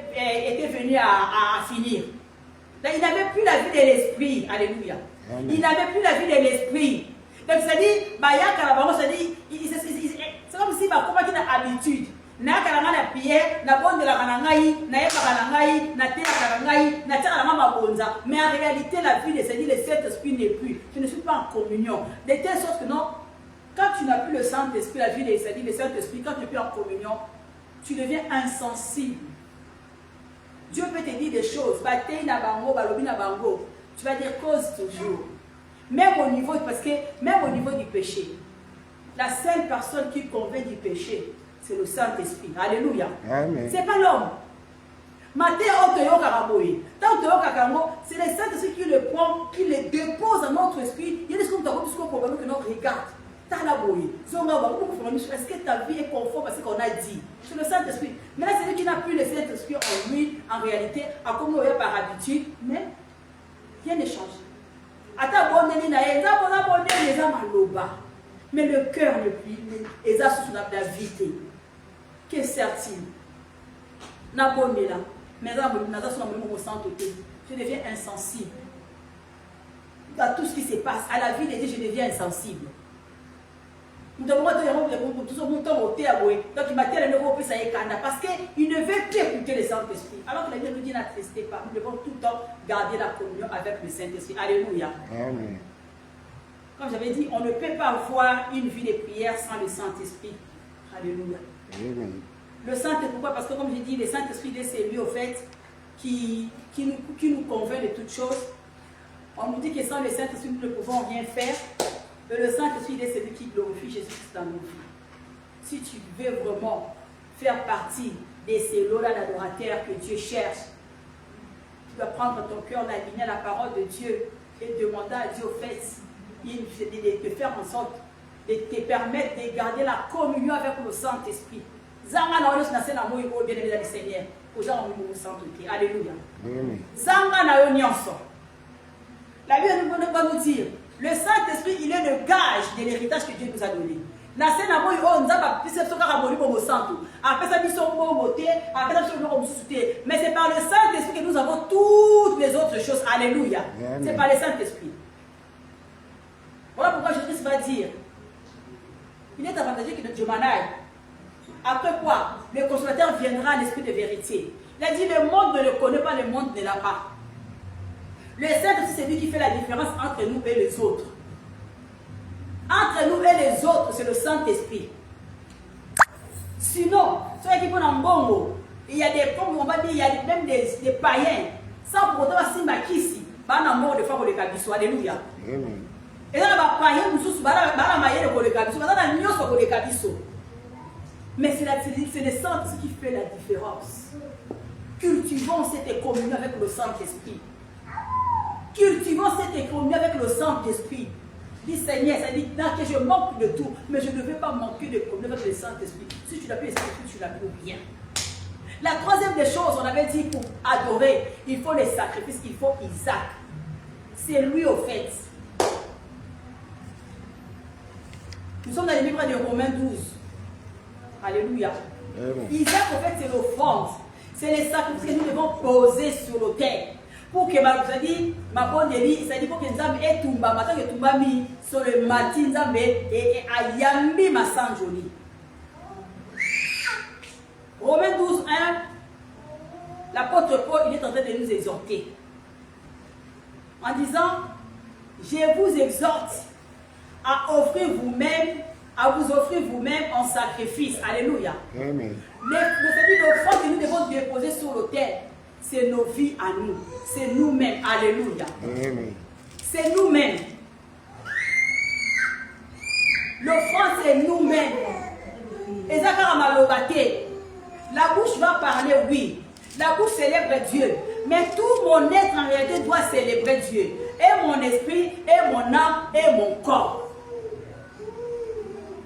été venue à finir. Donc, il n'avait plus la vie de l'esprit. Alléluia. Amen. Il n'avait plus la vie de l'esprit. Donc, c'est-à-dire, c'est comme si, comment il a habitude. Na karanga na pied, na bonde la kanangai, na yeba kanangai, na tela kanangai, na tela mama bonza. Mais en réalité, la vie de le Saint-Esprit n'est plus. Tu ne suis pas en communion. De telle sorte que non, quand tu n'as plus le Saint-Esprit, la vie de le Saint-Esprit, quand tu n'es plus en communion, tu deviens insensible. Dieu peut te dire des choses. Bataille na bango, balobi na bango. Tu vas dire cause toujours. Même au niveau, parce que même au niveau du péché, la seule personne qui convainc du péché, c'est le Saint-Esprit. Alléluia. Ce n'est pas l'homme. C'est le Saint-Esprit qui le prend, qui le dépose dans notre esprit. Il y a des choses que nous regarde. Est-ce que ta vie est conforme à ce qu'on a dit? C'est le Saint-Esprit. Mais là, c'est lui qui n'a plus le Saint-Esprit en lui, en réalité, à comme par habitude, mais rien n'est changé. Mais le cœur ne plus, et ça, c'est la vérité. Que sert-il? Je deviens insensible. À tout ce qui se passe, à la vie de Dieu, je deviens insensible. Donc parce qu'il ne veut plus écouter le Saint-Esprit. Alors que la Bible nous dit n'attristez pas. Nous devons tout le temps garder la communion avec le Saint-Esprit. Alléluia. Amen. Comme j'avais dit, on ne peut pas avoir une vie de prière sans le Saint-Esprit. Alléluia. Amen. Le Saint-Esprit, pourquoi? Parce que comme j'ai dit, le Saint-Esprit, c'est lui au fait qui nous convainc de toutes choses. On nous dit que sans le Saint-Esprit, nous ne pouvons rien faire. Et le Saint-Esprit, c'est celui qui glorifie Jésus-Christ dans nos vies. Si tu veux vraiment faire partie de ces lots-là d'adorateurs que Dieu cherche, tu dois prendre ton cœur, l'aligner à la parole de Dieu et demander à Dieu au fait de faire en sorte de te permettre de garder la communion avec le Saint-Esprit. Zanga na oyo sinase na moyo bien aimé du Seigneur. Oza on nous sainteté. Alléluia. Zanga na yo nyonso. La Bible va nous dire, le Saint-Esprit, il est le gage de l'héritage que Dieu nous a donné. Nase na moyo on nzaba pise soka ka boli bo santo. Après ça biso bo moté, après ça biso bo souté. Mais c'est par le Saint-Esprit que nous avons toutes les autres choses. Alléluia. C'est par le Saint-Esprit. Voilà pourquoi Jésus va dire, il est avantageux que Dieu m'en aille. Après quoi, le consolateur viendra à l'esprit de vérité. Il a dit, le monde ne le connaît pas, le monde ne l'a pas. Le Saint-Esprit, c'est lui qui fait la différence entre nous et les autres. Entre nous et les autres, c'est le Saint-Esprit. Sinon, ceux qui font un bongo, il y a des, comme on va dire, il y a même des païens, sans pour autant si ici, bah on a mort de fois pour le cabisso. Alléluia. Et là, les païens, nous sommes bah maillé pour le cabisso, bah on a mis pour le cabisso. Mais c'est le Saint-Esprit qui fait la différence. Cultivons cette communion avec le Saint-Esprit. Cultivons cette communion avec le Saint-Esprit. Dis Seigneur, ça dit que je manque de tout, mais je ne veux pas manquer de communion avec le Saint-Esprit. Si tu n'as plus le Saint-Esprit, tu n'as plus rien. La troisième des choses, on avait dit pour adorer, il faut les sacrifices, il faut Isaac. C'est lui au fait. Nous sommes dans le livre de Romains 12. Alléluia. Isaac, en fait, c'est l'offrande. C'est les sacrifices que nous devons poser sur l'autel. Pour que, vous avez dit, ma bonne élie, ça dit pour que nous avons et Tumba, maintenant que Tumba mis sur le matin, nous avons et Ayambi ma sang joli. Romains 12, 1, l'apôtre Paul, il est en train de nous exhorter. En disant, je vous exhorte à offrir vous-même, à vous offrir vous-même en sacrifice. Alléluia. Amen. L'offrande que nous devons déposer sur l'autel, c'est nos vies à nous. C'est nous-mêmes. Alléluia. Amen. C'est nous-mêmes. L'offrande, c'est nous-mêmes. Et ça, la bouche va parler, oui. La bouche célèbre Dieu. Mais tout mon être en réalité doit célébrer Dieu. Et mon esprit, et mon âme, et mon corps.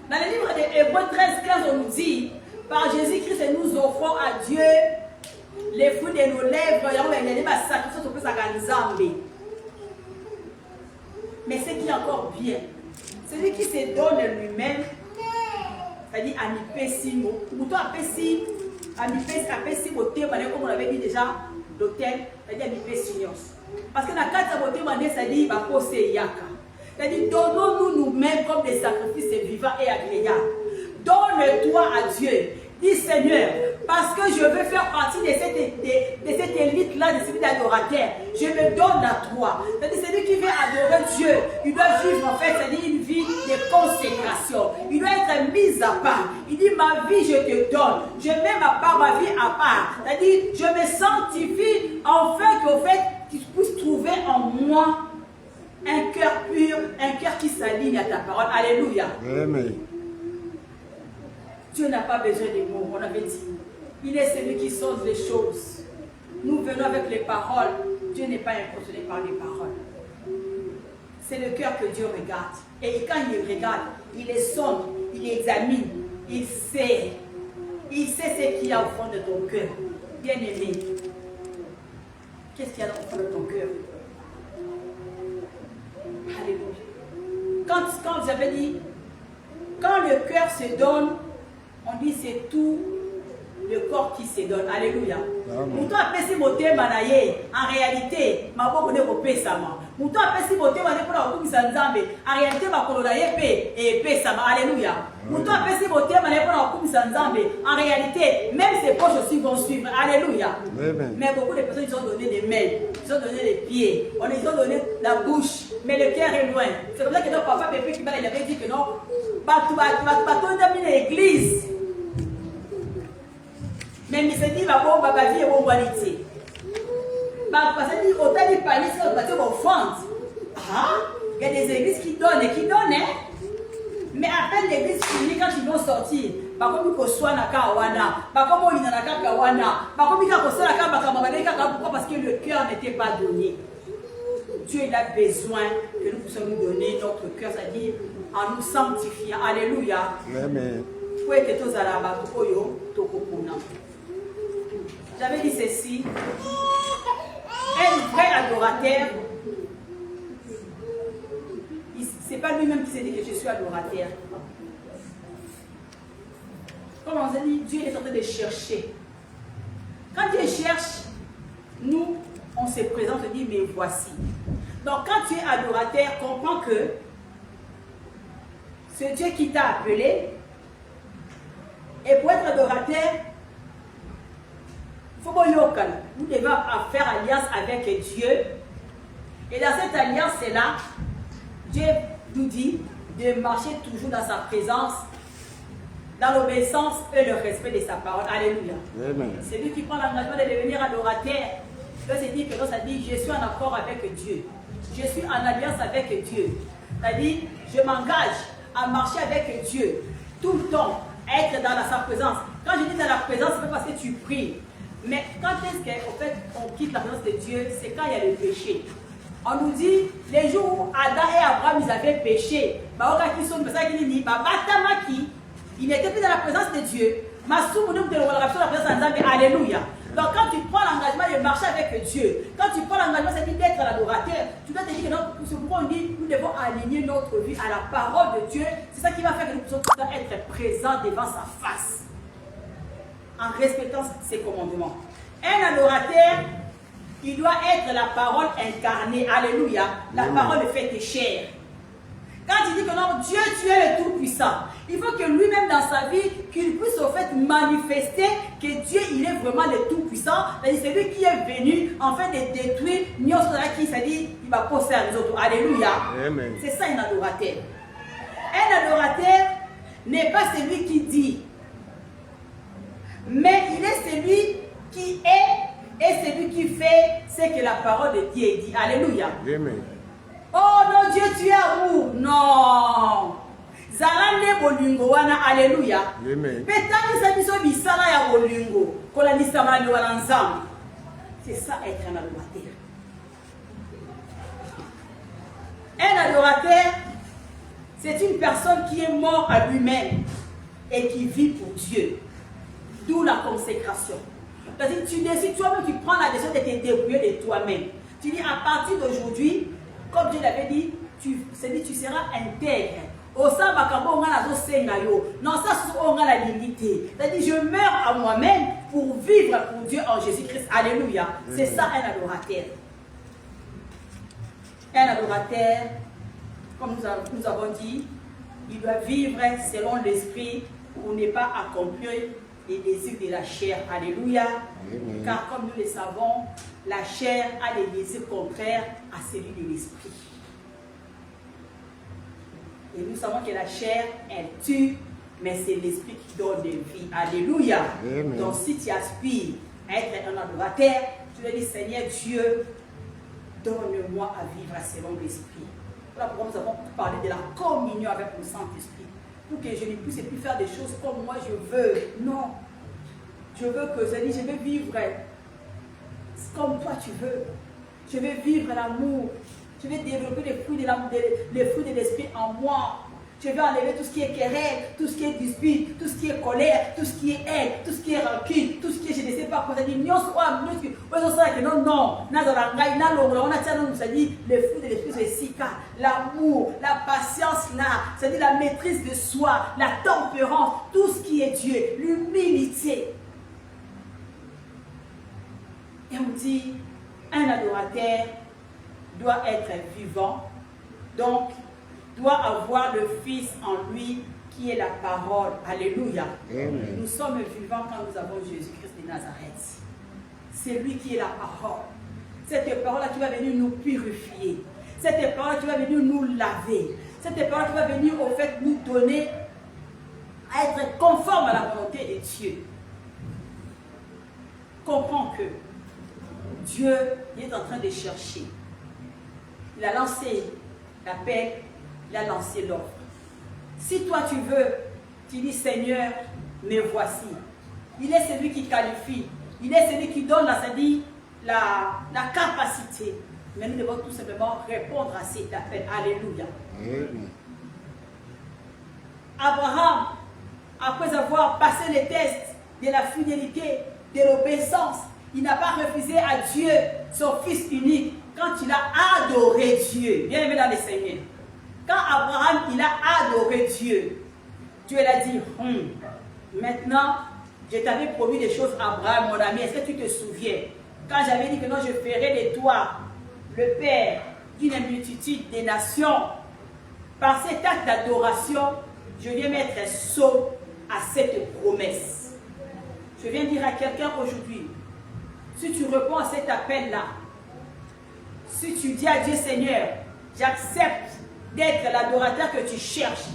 Dans le livre de Hébreux 13, 15, on nous dit, par Jésus-Christ, nous offrons à Dieu les fruits de nos lèvres. Mais ce qui est encore bien, celui qui se donne lui-même, c'est-à-dire à mi-pessimo, ou toi à mi-pessimo, comme on l'avait dit déjà, l'hôtel, c'est-à-dire à mi-pessimo. Parce que dans le cadre de l'hôtel, c'est-à-dire qu'il va poser yaka. C'est-à-dire, donnons-nous nous-mêmes comme des sacrifices vivants et agréables. Donne-toi à Dieu. Dis Seigneur, parce que je veux faire partie de cette élite-là, de celui d'adorateur, je me donne à toi. C'est-à-dire, celui qui veut adorer Dieu, il doit vivre en fait, c'est-à-dire une vie de consécration. Il doit être mis à part. Il dit, ma vie, je te donne. Je mets ma vie à part. C'est-à-dire, je me sanctifie afin qu'au fait, tu puisses trouver en moi un cœur pur, un cœur qui s'aligne à ta parole. Alléluia. Amen. Dieu n'a pas besoin de mots, on avait dit. Il est celui qui sonde les choses. Nous venons avec les paroles. Dieu n'est pas impressionné par les paroles. C'est le cœur que Dieu regarde. Et quand il regarde, il les sonde, il examine, il sait. Il sait ce qu'il y a au fond de ton cœur. Bien-aimé, qu'est-ce qu'il y a au fond de ton cœur? Alléluia. Quand vous avez dit, quand le cœur se donne, on dit c'est tout le corps qui se donne. Alléluia. Mouton apesi motema na ye. En réalité, maboko ne kopesama. Mouton apesi motema ne pona okumisa nzambe. En réalité, makolo na ye pe et pesama. Alléluia. Mouton apesi motema ne pona okumisa nzambe. En réalité, même ses poches aussi vont suivre. Alléluia. Mais beaucoup de personnes ils ont donné des mains, ils ont donné les pieds, ils ont donné la bouche, mais le cœur est loin. C'est comme ça que notre papa Pépé qui il avait dit que non, tu l'église. Mais il s'est dit, ma vie est bonne qualité. Parce que autant de paniers, c'est parce qu'on offrande. Il y a des églises qui donnent et qui donnent. Mais après l'église finie, quand ils vont sortir, pourquoi parce que le cœur n'était pas donné. Dieu il a besoin que nous puissions nous donner notre cœur, c'est-à-dire en nous sanctifiant. Alléluia. Amen. J'avais dit ceci. Un vrai adorateur, c'est pas lui-même qui s'est dit que je suis adorateur. Comme on a dit, Dieu est en train de chercher. Quand Dieu cherche, nous, on se présente et dit, mais voici. Donc quand tu es adorateur, comprends que c'est Dieu qui t'a appelé. Et pour être adorateur, il faut que nous devons faire alliance avec Dieu. Et dans cette alliance-là, Dieu nous dit de marcher toujours dans sa présence, dans l'obéissance et le respect de sa parole. Alléluia. C'est lui qui prend l'engagement de devenir adorateur. Il se dit que non, ça dit, je suis en accord avec Dieu. Je suis en alliance avec Dieu. C'est-à-dire, je m'engage à marcher avec Dieu tout le temps, être dans sa présence. Quand je dis dans la présence, c'est pas parce que tu pries. Mais quand est-ce qu'en fait on quitte la présence de Dieu, c'est quand il y a le péché. On nous dit, les jours où Adam et Abraham ils avaient péché, il n'était plus dans la présence de Dieu. Alléluia. Donc quand tu prends l'engagement de marcher avec Dieu, quand tu prends l'engagement d'être l'adorateur, tu dois te dire que c'est pourquoi on dit nous devons aligner notre vie à la parole de Dieu. C'est ça qui va faire que nous puissions tout le temps être présents devant sa face, en respectant ses commandements. Un adorateur, il doit être la parole incarnée. Alléluia. La parole faite chair. Quand il dit que non, Dieu, tu es le Tout-Puissant, il faut que lui-même dans sa vie, qu'il puisse au fait manifester que Dieu, il est vraiment le Tout-Puissant. C'est lui qui est venu en fait de détruire qui s'est dit, il va poser à nous autres. Alléluia. C'est ça un adorateur. Un adorateur n'est pas celui qui dit, mais il est celui qui est et celui qui fait ce que la parole de Dieu dit. Alléluia. Amen. Oh non, Dieu, tu es amour. Non. Zalande bolingo wana. Alléluia. Amen. Petani sabiso bisala ya bolingo. Kola nisama ni wana nzambe. C'est ça être un adorateur. Un adorateur, c'est une personne qui est morte à lui-même et qui vit pour Dieu. D'où la consécration. Parce que tu décides toi-même, tu prends la décision de te débrouiller de toi-même. Tu dis à partir d'aujourd'hui, comme Dieu l'avait dit, tu seras intègre. Au sein non, ça c'est la dignité. C'est-à-dire, je meurs à moi-même pour vivre pour Dieu en Jésus-Christ. Alléluia. C'est ça un adorateur. Un adorateur, comme nous avons dit, il doit vivre selon l'esprit pour ne pas accomplir les désirs de la chair. Alléluia. Amen. Car comme nous le savons, la chair a des désirs contraires à celui de l'esprit. Et nous savons que la chair, elle tue, mais c'est l'esprit qui donne de vie. Alléluia. Amen. Donc si tu aspires à être un adorateur, tu vas dire, Seigneur Dieu, donne-moi à vivre selon l'esprit. Voilà pourquoi nous avons parlé de la communion avec le Saint-Esprit. Pour que je ne puisse plus faire des choses comme moi je veux. Non. Je veux que je veux vivre comme toi tu veux. Je veux vivre l'amour. Je vais développer les fruits de l'esprit en moi. Je vais enlever tout ce qui est querelle, tout ce qui est dispute, tout ce qui est colère, tout ce qui est haine, tout ce qui est rancune, tout ce qui est je ne sais pas quoi. Ça dit, non, les fruits de l'esprit, c'est sika, l'amour, la patience là, c'est-à-dire la maîtrise de soi, la tempérance, tout ce qui est Dieu, l'humilité. Et on dit, un adorateur doit être vivant, donc doit avoir le Fils en lui qui est la parole. Alléluia. Amen. Nous sommes vivants quand nous avons Jésus-Christ de Nazareth. C'est lui qui est la parole. Cette parole-là qui va venir nous purifier. Cette parole qui va venir nous laver. Cette parole qui va venir au fait nous donner à être conforme à la volonté de Dieu. Comprends que Dieu est en train de chercher. Il a lancé l'appel, il a lancé l'offre. Si toi tu veux, tu dis Seigneur, me voici. Il est celui qui qualifie. Il est celui qui donne la capacité. Mais nous devons tout simplement répondre à cet appel. Alléluia. Amen. Abraham, après avoir passé les tests de la fidélité, de l'obéissance, il n'a pas refusé à Dieu son Fils unique quand il a adoré Dieu. Bien aimé dans les Seigneurs. Quand Abraham, il a adoré Dieu, Dieu l'a dit, maintenant, je t'avais promis des choses, Abraham, mon ami. Est-ce que tu te souviens? Quand j'avais dit que non, je ferai de toi le père d'une multitude des nations, par cet acte d'adoration, je viens mettre sceau à cette promesse. Je viens dire à quelqu'un aujourd'hui, si tu réponds à cet appel-là, si tu dis à Dieu, Seigneur, j'accepte d'être l'adorateur que tu cherches,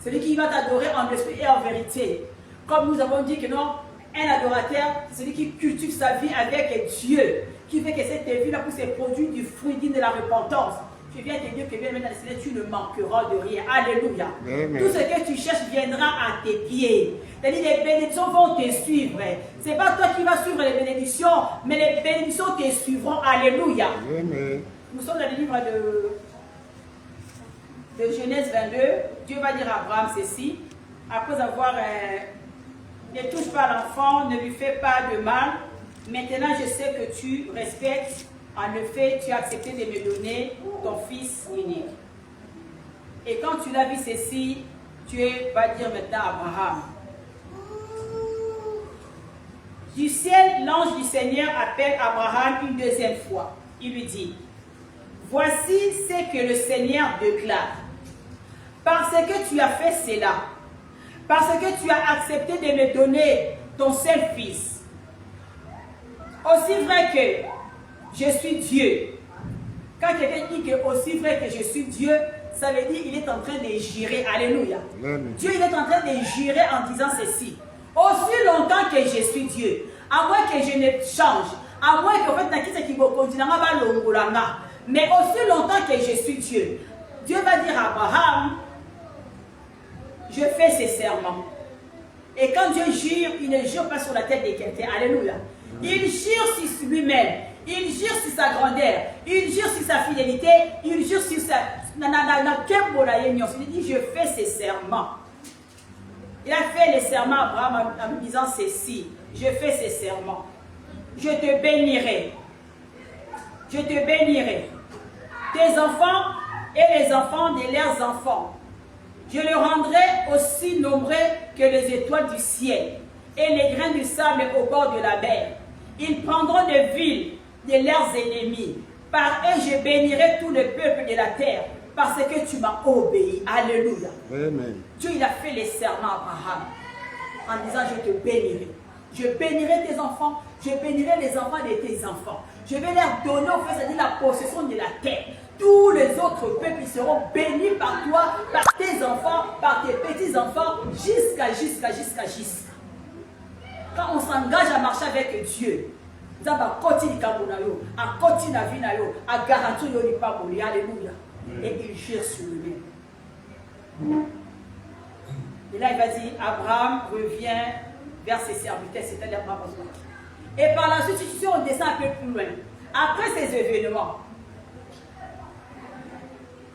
celui qui va t'adorer en esprit et en vérité. Comme nous avons dit que non, un adorateur, c'est celui qui cultive sa vie avec Dieu, qui fait que cette vie-là puisse produire du fruit digne de la repentance. Je viens te dire que bien maintenant, tu ne manqueras de rien. Alléluia. Amen. Tout ce que tu cherches viendra à tes pieds. C'est-à-dire les bénédictions vont te suivre. Ce n'est pas toi qui vas suivre les bénédictions, mais les bénédictions te suivront. Alléluia. Amen. Nous sommes dans le livre de Genèse 22. Dieu va dire à Abraham ceci. Après avoir ne touche pas l'enfant, ne lui fais pas de mal. Maintenant, je sais que tu respectes. En effet, tu as accepté de me donner ton fils unique. Et quand tu l'as vu ceci, Dieu va dire maintenant à Abraham. Du ciel, l'ange du Seigneur appelle Abraham une deuxième fois. Il lui dit, voici ce que le Seigneur déclare. Parce que tu as fait cela, parce que tu as accepté de me donner ton seul fils, aussi vrai que je suis Dieu. Quand quelqu'un dit que aussi vrai que je suis Dieu, ça veut dire qu'il est en train de jurer. Alléluia. Amen. Dieu il est en train de jurer en disant ceci. Aussi longtemps que je suis Dieu, à moins que je ne change, à moins qu'en fait, mais aussi longtemps que je suis Dieu, Dieu va dire à Abraham, je fais ces serments. Et quand Dieu jure, il ne jure pas sur la tête de quelqu'un. Alléluia. Il jure sur lui-même. Il jure sur sa grandeur. Il jure sur sa fidélité. Il jure sur sa... Il dit, je fais ces serments. Il a fait les serments à Abraham en lui disant ceci. Je fais ces serments. Je te bénirai. Je te bénirai. Tes enfants et les enfants de leurs enfants. Je les rendrai aussi nombreux que les étoiles du ciel et les grains du sable au bord de la mer. Ils prendront des villes de leurs ennemis. Par eux, je bénirai tout le peuple de la terre parce que tu m'as obéi. Alléluia. Amen. Dieu, il a fait les serments à Abraham. en disant je te bénirai. Je bénirai tes enfants, je bénirai les enfants de tes enfants. Je vais leur donner au fait, c'est-à-dire la possession de la terre. Tous les autres peuples seront bénis par toi, par tes enfants, par tes petits-enfants, jusqu'à. Quand on s'engage à marcher avec Dieu, ça va continuer à continuer la vie, à garantir le pas. Alléluia. Et il gère sur lui-même. Et là, il va dire, Abraham revient vers ses serviteurs, c'est-à-dire Abraham. Et par la suite, si on descend un peu plus loin, après ces événements,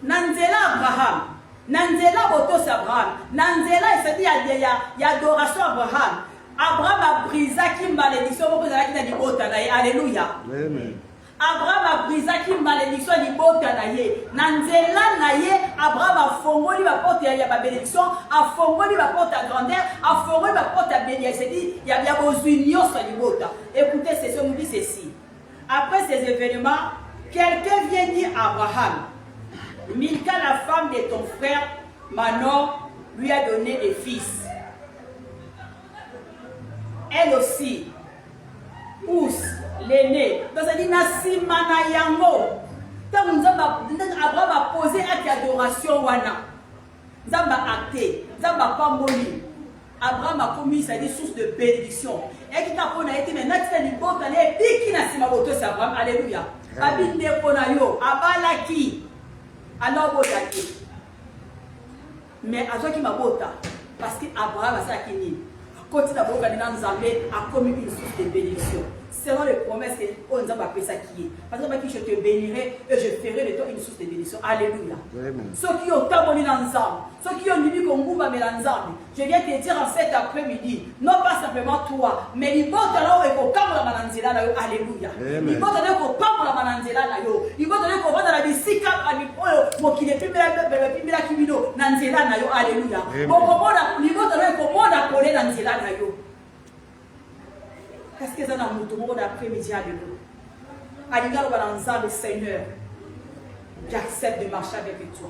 Nanzela Abraham, Nanzela Botos Abraham, Nanzela, c'est-à-dire il y a adoration Abraham. Abraham a brisé qui malédiction, alléluia. Amen. Abraham a brisé qui malédiction, Nanzela naye, Abraham a fongoli la porte à bénédiction, a fongoli la porte à grandeur, a fongoli la porte à bénédiction. C'est-à-dire il y a vos unions sur l'ibota. Écoutez, c'est ce nous dit ceci. Après ces événements, quelqu'un vient dire à Abraham, Milka, la femme de ton frère Manon, lui a donné des fils. Elle aussi, Ous, l'aîné. Donc ça dit Nasimana Yango. Abraham a posé acte d'adoration wana. Zamba acté, Zamba pas moli. Abraham a commis ça dit source de bénédiction. Et qui t'a pona été maintenant tu as dit bon t'as dit qui n'a sima boto c'est Abraham. Alléluia. Abinde ponayo, abalaki. Alors botaki. Mais à toi qui m'a bota parce que Abraham a ça qui ni. Quand il a commis une source de bénédiction. Selon les promesses qu'on nous a appelé ça qui est. Parce que je te bénirai et je ferai de toi une source de bénédiction. Alléluia. Ceux qui ont tabonné ensemble, ceux qui ont dit qu'on vous met ensemble, je viens te dire en cet après-midi, non pas simplement toi, mais les bottes là où il faut comme la mananzela là. Alléluia. Les bottes là où il faut comme la mananzela là. Les bottes là où il faut voir dans la bicycle à l'ipolo, mon qui n'est plus la kimino, nanzela là. Alléluia. Bon, les bottes là où il faut voir la colère nanzela là. Qu'est-ce que ça n'a pas d'après-midi à l'époque? Alléluia, ensemble, Seigneur, j'accepte de marcher avec toi.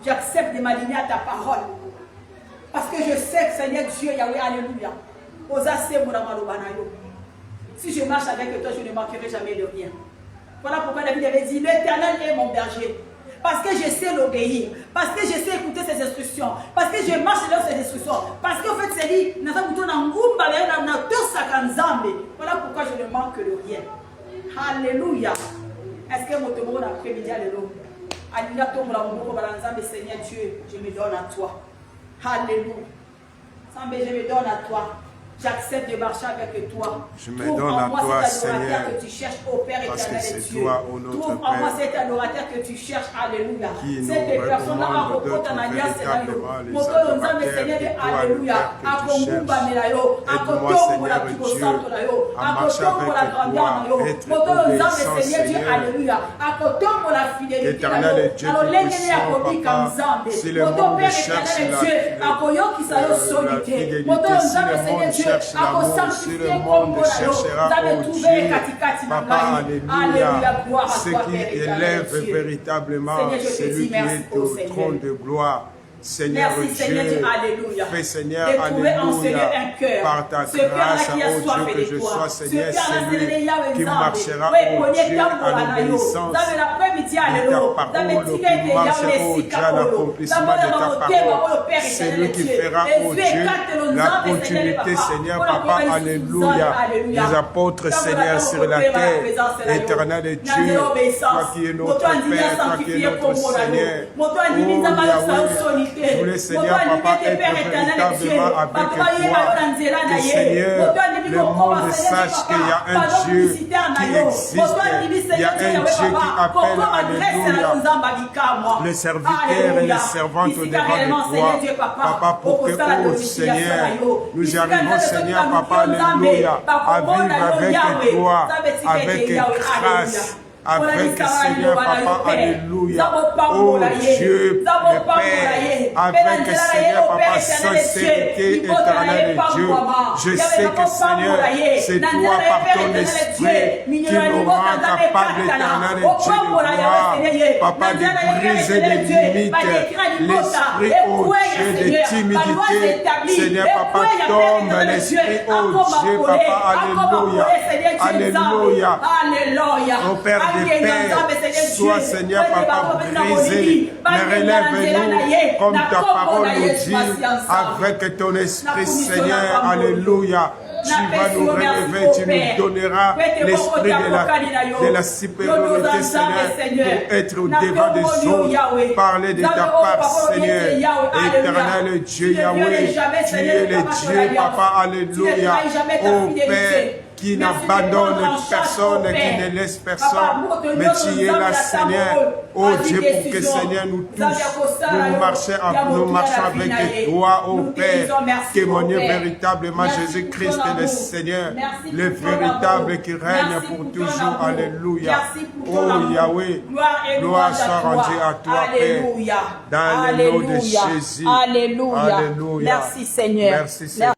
J'accepte de m'aligner à ta parole. Parce que je sais que Seigneur Dieu, Yahweh, Alléluia. Si je marche avec toi, je ne manquerai jamais de rien. Voilà pourquoi David avait dit, l'Éternel est mon berger. Parce que je sais l'obéir. Parce que je sais écouter ses instructions. Parce que je marche dans ses instructions. Parce qu'en fait, c'est dit, voilà pourquoi je ne manque de rien. Alléluia. Est-ce que mon tombeau d'après-midi, alléluia. Alléluia, Seigneur Dieu, je me donne à toi. Alléluia. Je me donne à toi. J'accepte de marcher avec toi. Je me donne à toi, Seigneur, que tu cherches au Père parce que éternel et c'est Dieu. toi, ô notre Trouve en moi Père, cet adorateur que tu cherches. Alléluia. qui nous Cette personne a recommande rencontré d'être en alliance. véritablement les Moto adorateurs Seigneur, de toi, Alléluia. le Père A que tu Kongumba cherches. Melayo. A Aide-moi, Kotongo la Seigneur Pico Dieu, Santo Layo. à A marcher Kotongo la avec grandeur toi, Layo. être Moto obéissant, Seigneur Dieu, Seigneur. Alléluia. A Kotongo la fidélité. Éternel et Dieu Alors l'ennemi a Tout-Puissant, commis Papa, comme Zambé. si le Moto monde Père cherche éternel et la Dieu. A Koyo qui s'ayo la solité. fidélité, Moto si Zambé le Seigneur monde Dieu. cherche A l'amour, si Kosanctifié le comme monde Layo. cherchera, Vous avez oh trouvé Dieu, Katikati Papa, Alléluia, alléluia, gloire à ce toi, qui Père éternel élève Dieu. véritablement Seigneur, je te celui dis qui merci, est ô au Seigneur. trône de gloire. Seigneur Merci Seigneur Dieu, Dieu, alléluia. fais Seigneur, De trouver en Seigneur alléluia, un cœur. par ta Ce cœur-là grâce, qui a oh soif Dieu, de que je toi. sois Ce Seigneur cœur-là, celui Seigneur, qui marchera, oui, oh Dieu, à l'obéissance dans l'après-midi, alléluia. de ta parole, qui marche, oh Dieu, à l'accomplissement de ta parole. C'est lui qui fera, oh Dieu, la continuité, Seigneur, Papa, alléluia, des apôtres, Seigneur, sur la terre, éternel et Dieu, toi qui es notre Père, toi qui es notre Seigneur, oh Yahweh, tous les Seigneurs, Papa, être véritablement avec toi, que Seigneur, le monde sache qu'il y a un Dieu qui existe, il y a un Dieu qui appelle, alléluia, les serviteurs et les servantes devant de toi, Papa, pour que, oh Seigneur, nous arrivons, Seigneur, Papa, alléluia, à vivre avec toi, avec grâce, avec Seigneur Papa, alléluia. Oh Dieu, le Père, avec Seigneur Papa, sincérité éternelle de Dieu. Je sais que Seigneur, c'est toi par ton esprit qui nous rend capable éternel de Dieu de gloire. Papa, de briser les limites, l'esprit, oh Dieu, de timidité. Seigneur Papa, tombe l'esprit, oh Dieu, Papa, alléluia. Alléluia. Au Père des Pères, sois Seigneur Papa brisé, mais relève-nous comme ta parole nous dit, avec ton esprit Seigneur, alléluia. Tu vas nous relever, tu nous donneras l'esprit de la supériorité, Seigneur, pour être au devant des autres, parler de ta part, Seigneur, éternel Dieu, Yahweh, tu es le Dieu, Papa, alléluia, ô Père, qui n'abandonne personne, qui ne laisse personne, mais tu es là, Seigneur, oh Dieu, pour que Seigneur nous touche, nous marchons avec toi, oh Père, témoigner véritablement Jésus-Christ est le Seigneur, le véritable qui règne pour toujours, alléluia. Oh Yahweh, gloire soit rendue à toi, Père, dans le nom de Jésus. Alléluia. Merci Seigneur. Merci Seigneur.